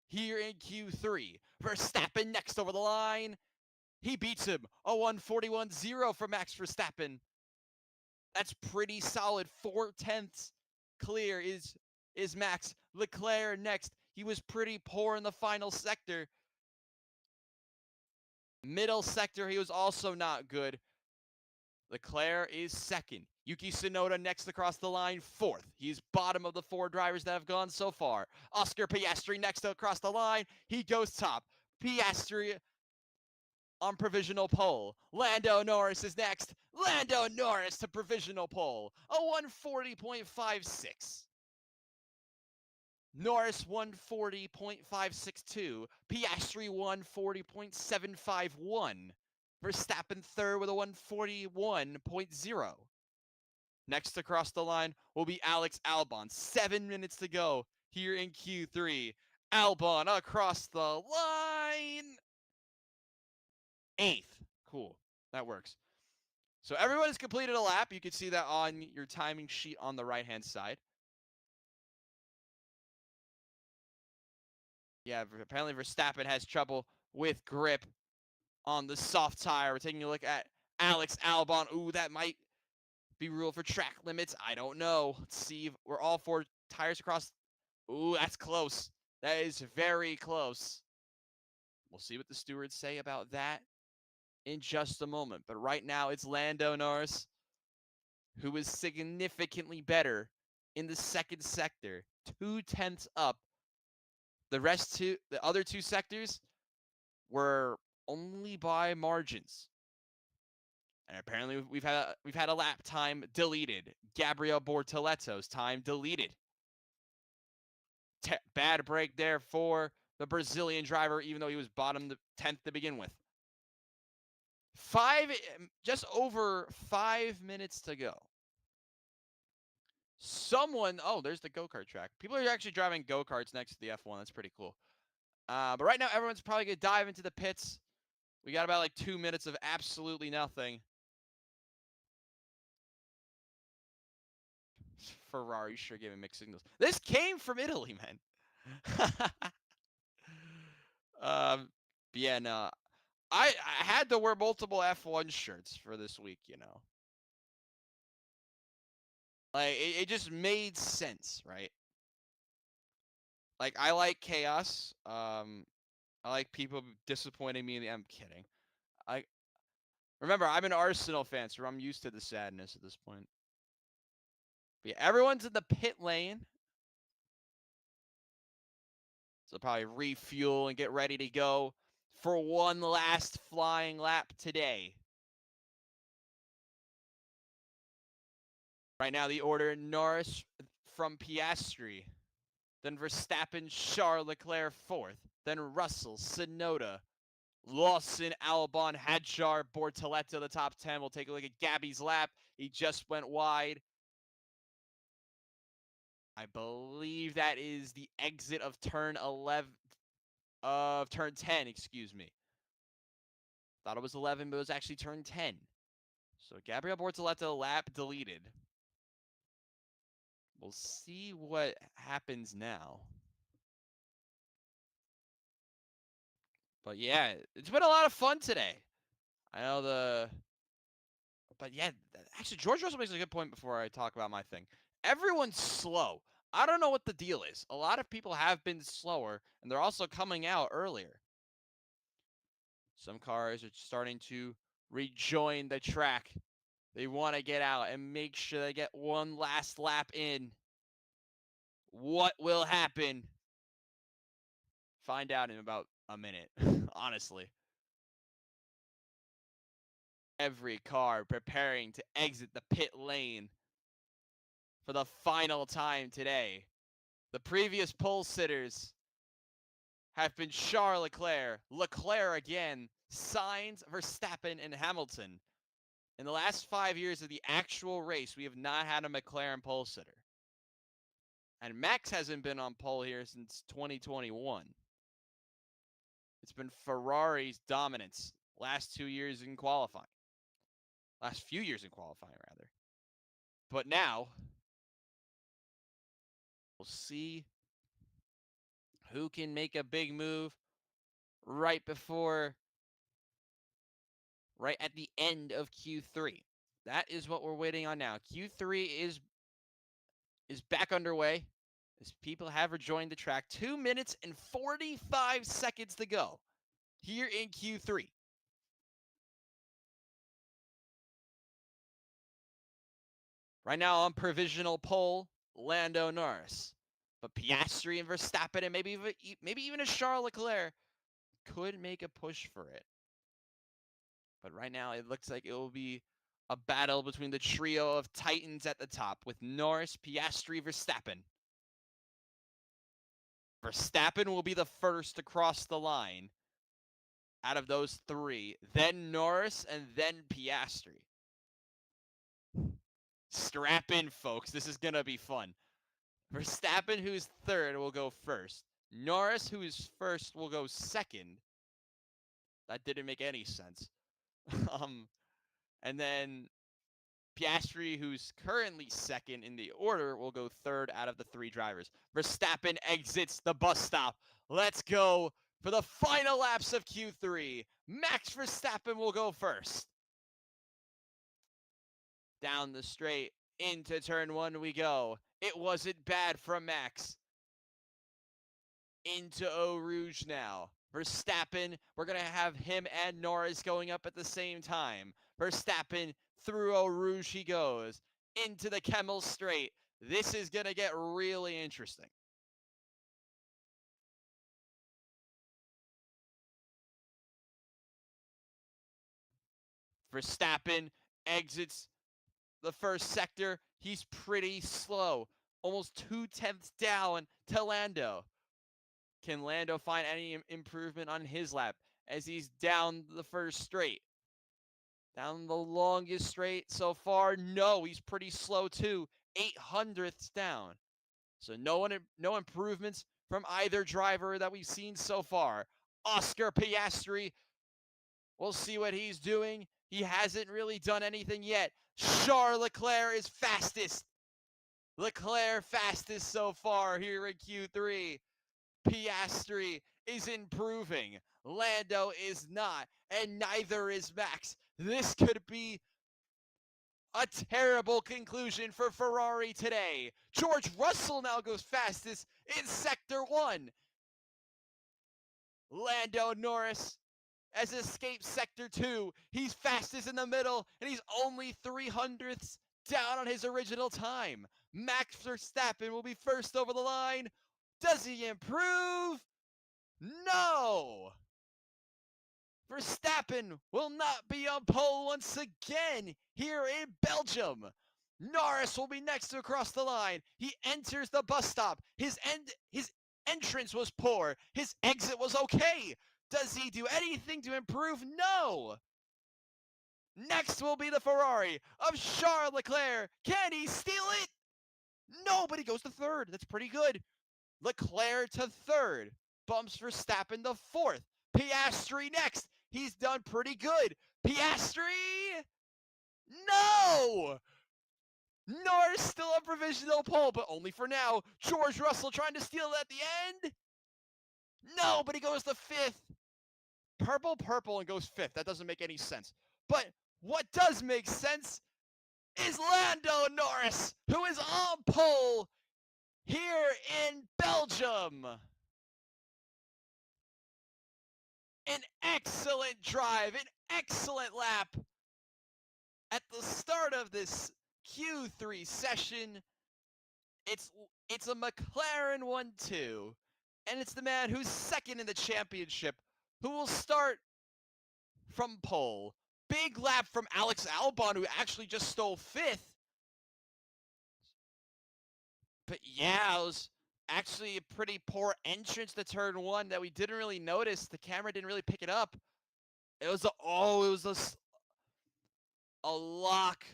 here in Q3. Verstappen next over the line. He beats him. A 141.0 for Max Verstappen. That's pretty solid. 4/10 clear is Max. Leclerc next. He was pretty poor in the final sector. Middle sector, he was also not good. Leclerc is second. Yuki Tsunoda next across the line, fourth. He's bottom of the 4 drivers that have gone so far. Oscar Piastri next across the line. He goes top. Piastri on provisional pole. Lando Norris is next. Lando Norris to provisional pole. A 140.56. Norris 140.562. Piastri 140.751. Verstappen third with a 141.0. Next across the line will be Alex Albon. 7 minutes to go here in Q3. Albon across the line. 8th. Cool. That works. So everyone has completed a lap. You can see that on your timing sheet on the right-hand side. Yeah, apparently Verstappen has trouble with grip on the soft tire. We're taking a look at Alex Albon. Ooh, that might be rule for track limits. I don't know. Let's see. We're all 4 tires across. Ooh, that's close. That is very close. We'll see what the stewards say about that in just a moment. But right now, it's Lando Norris, who is significantly better in the second sector, 2/10 up. The other 2 sectors were only by margins. And apparently we've had a lap time deleted. Gabriel Bortoletto's time deleted. Bad break there for the Brazilian driver, even though he was bottom 10th to begin with. Just over 5 minutes to go. There's the go-kart track. People are actually driving go-karts next to the F1. That's pretty cool. But right now, everyone's probably going to dive into the pits. We got about 2 minutes of absolutely nothing. Ferrari sure giving mixed signals. This came from Italy, man. um, yeah, no, I had to wear multiple F1 shirts for this week. Like it just made sense, right? Like I like chaos. I like people disappointing me. I'm kidding. I remember I'm an Arsenal fan, so I'm used to the sadness at this point. But yeah, everyone's in the pit lane. So probably refuel and get ready to go for one last flying lap today. Right now, the order: Norris from Piastri, then Verstappen, Charles Leclerc fourth, then Russell, Tsunoda, Lawson, Albon, Hadjar, Bortoleto, the top 10. We'll take a look at Gabby's lap. He just went wide. I believe that is the exit of turn 10, excuse me. Thought it was 11, but it was actually turn 10. So Gabriel Bortoleto lap deleted. We'll see what happens now. But yeah, it's been a lot of fun today. I know but yeah, actually George Russell makes a good point before I talk about my thing. Everyone's slow. I don't know what the deal is. A lot of people have been slower, and they're also coming out earlier. Some cars are starting to rejoin the track. They want to get out and make sure they get one last lap in. What will happen? Find out in about a minute, honestly. Every car preparing to exit the pit lane for the final time today. The previous pole sitters have been Charles Leclerc, Leclerc again, Sainz, Verstappen, and Hamilton. In the last 5 years of the actual race, we have not had a McLaren pole sitter. And Max hasn't been on pole here since 2021. It's been Ferrari's dominance last 2 years in qualifying. Last few years in qualifying, rather. But now, we'll see who can make a big move right at the end of Q3. That is what we're waiting on now. Q3 is back underway as people have rejoined the track. 2 minutes and 45 seconds to go here in Q3. Right now on provisional pole, Lando Norris. But Piastri and Verstappen and maybe even a Charles Leclerc could make a push for it. But right now it looks like it will be a battle between the trio of titans at the top with Norris, Piastri, Verstappen. Verstappen will be the first to cross the line out of those three, then Norris, and then Piastri. Strap in, folks. This is going to be fun. Verstappen, who's third, will go first. Norris, who is first, will go second. That didn't make any sense. And then Piastri, who's currently second in the order, will go third out of the three drivers. Verstappen exits the bus stop. Let's go for the final laps of Q3. Max Verstappen will go first. Down the straight, into turn one we go. It wasn't bad from Max. Into Eau Rouge now. Verstappen, we're going to have him and Norris going up at the same time. Verstappen through Eau Rouge he goes. Into the Kemmel Straight. This is going to get really interesting. Verstappen exits the first sector. He's pretty slow. Almost 2/10 down to Lando. Can Lando find any improvement on his lap as he's down the first straight? Down the longest straight so far? No, he's pretty slow too. 800ths down. So no improvements from either driver that we've seen so far. Oscar Piastri, we'll see what he's doing. He hasn't really done anything yet. Charles Leclerc is fastest. Leclerc fastest so far here in Q3. Piastri is improving. Lando is not, and neither is Max. This could be a terrible conclusion for Ferrari today. George Russell now goes fastest in Sector 1. Lando Norris has escaped Sector 2. He's fastest in the middle, and he's only 300ths down on his original time. Max Verstappen will be first over the line. Does he improve? No! Verstappen will not be on pole once again here in Belgium. Norris will be next to cross the line. He enters the bus stop. His entrance was poor. His exit was okay. Does he do anything to improve? No. Next will be the Ferrari of Charles Leclerc. Can he steal it? Nobody goes to third. That's pretty good. Leclerc to third. Bumps Verstappen to fourth. Piastri next. He's done pretty good. Piastri? No! Norris still on provisional pole, but only for now. George Russell trying to steal it at the end. No, but he goes to fifth. Purple, and goes fifth. That doesn't make any sense. But what does make sense is Lando Norris, who is on pole here in Belgium. An excellent drive, an excellent lap at the start of this Q3 session. It's a McLaren 1-2, and it's the man who's second in the championship who will start from pole. Big lap from Alex Albon, who actually just stole fifth. But yeah, it was actually a pretty poor entrance to turn one that we didn't really notice. The camera didn't really pick it up. It was a lock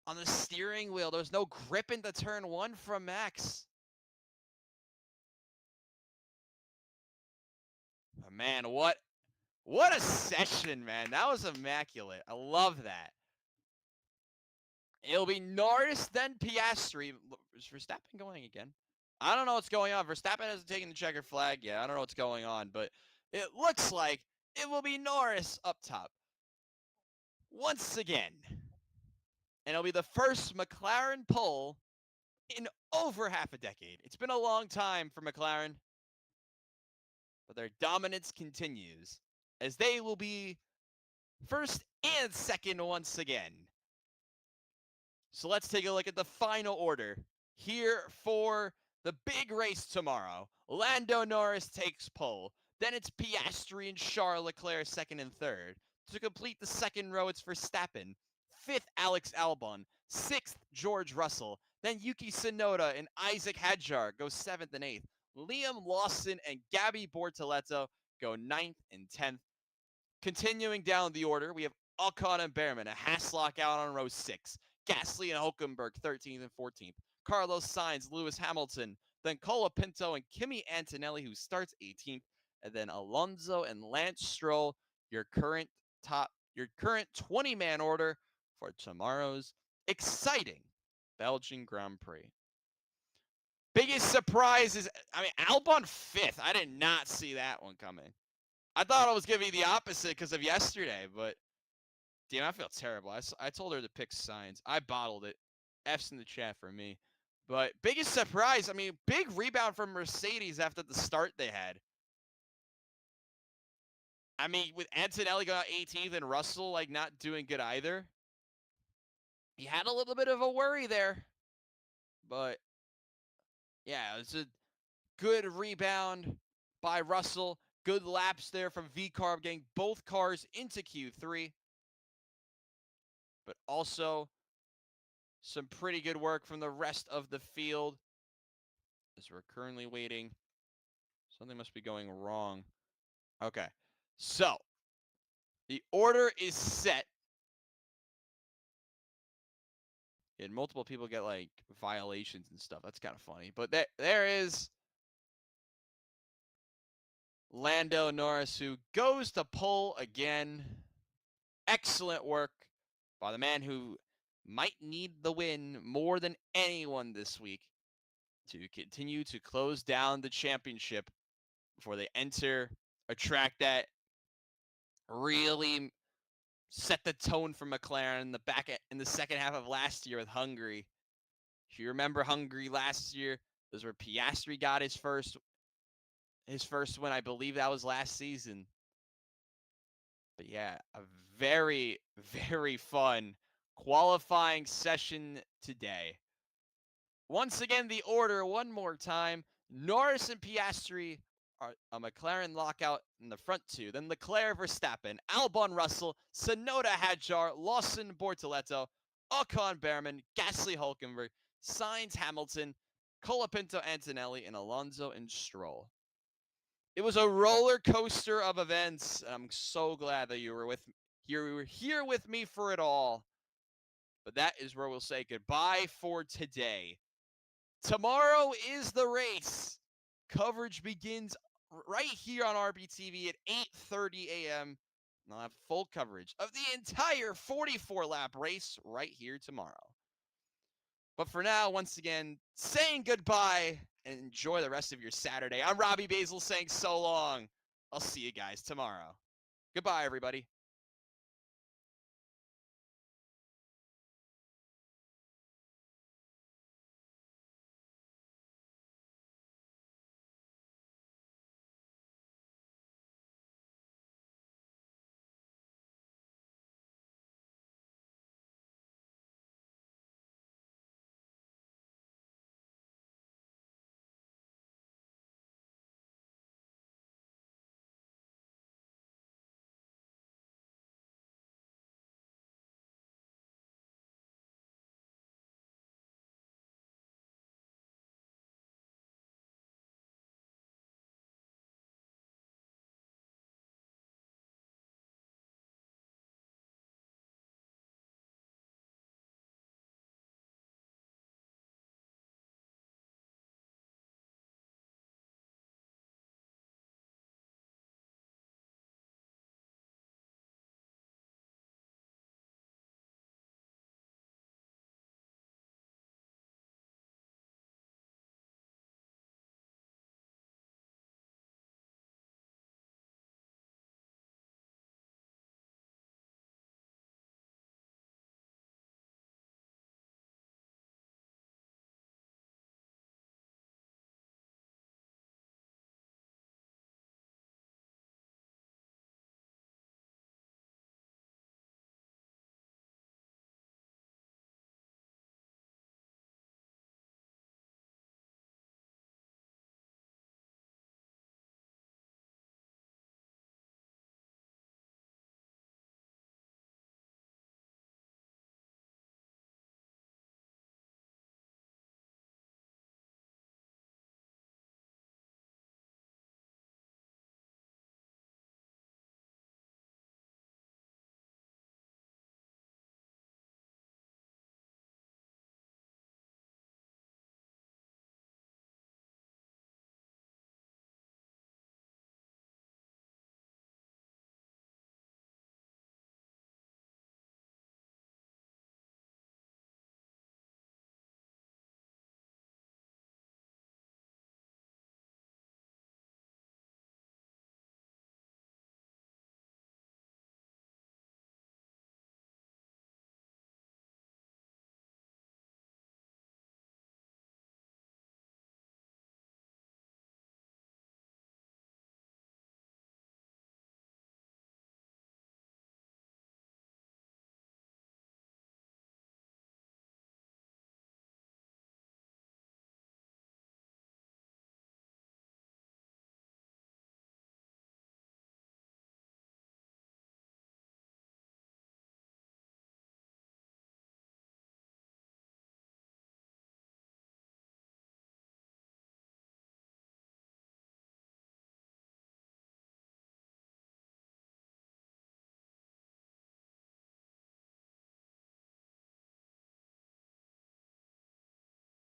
on the steering wheel. There was no grip into turn one from Max. Oh, man, what a session, man. That was immaculate. I love that. It'll be Norris, then Piastri. Is Verstappen going again? I don't know what's going on. Verstappen hasn't taken the checkered flag yet. I don't know what's going on, but it looks like it will be Norris up top once again. And it'll be the first McLaren pole in over half a decade. It's been a long time for McLaren, but their dominance continues as they will be first and second once again. So let's take a look at the final order here for the big race tomorrow. Lando Norris takes pole. Then it's Piastri and Charles Leclerc second and third. To complete the second row, it's Verstappen. Fifth, Alex Albon. Sixth, George Russell. Then Yuki Tsunoda and Isaac Hadjar go seventh and eighth. Liam Lawson and Gabby Bortoleto go ninth and 10th. Continuing down the order, we have Ocon and Behrman, a Haslock out on row 6. Gasly and Hulkenberg, 13th and 14th. Carlos Sainz, Lewis Hamilton, then Colapinto and Kimi Antonelli, who starts 18th, and then Alonso and Lance Stroll, your current 20-man order for tomorrow's exciting Belgian Grand Prix. Biggest surprise is, Albon 5th. I did not see that one coming. I thought it was going to be the opposite because of yesterday, but damn, I feel terrible. I told her to pick Sainz. I bottled it. F's in the chat for me. But biggest surprise, big rebound from Mercedes after the start they had. With Antonelli going out 18th and Russell not doing good either. He had a little bit of a worry there. But yeah, it was a good rebound by Russell. Good laps there from VCarb, getting both cars into Q3. But also some pretty good work from the rest of the field as we're currently waiting. Something must be going wrong. Okay, so the order is set. And multiple people get violations and stuff. That's kind of funny. But there is Lando Norris, who goes to pole again. Excellent work by the man who might need the win more than anyone this week to continue to close down the championship before they enter a track that really set the tone for McLaren in the second half of last year with Hungary. If you remember Hungary last year, those were Piastri got his first win. I believe that was last season. But yeah, a very, very fun qualifying session today. Once again, the order one more time. Norris and Piastri are a McLaren lockout in the front two. Then Leclerc, Verstappen, Albon, Russell, Tsunoda, Hadjar, Lawson, Bortoleto, Ocon, Behrman, Gasly, Hulkenberg, Sainz, Hamilton, Colapinto, Antonelli, and Alonso and Stroll. It was a roller coaster of events. I'm so glad that you were here with me for it all. But that is where we'll say goodbye for today. Tomorrow is the race. Coverage begins right here on RBTV at 8:30 a.m. And I'll have full coverage of the entire 44-lap race right here tomorrow. But for now, once again, saying goodbye and enjoy the rest of your Saturday. I'm Robbie Basil saying so long. I'll see you guys tomorrow. Goodbye, everybody.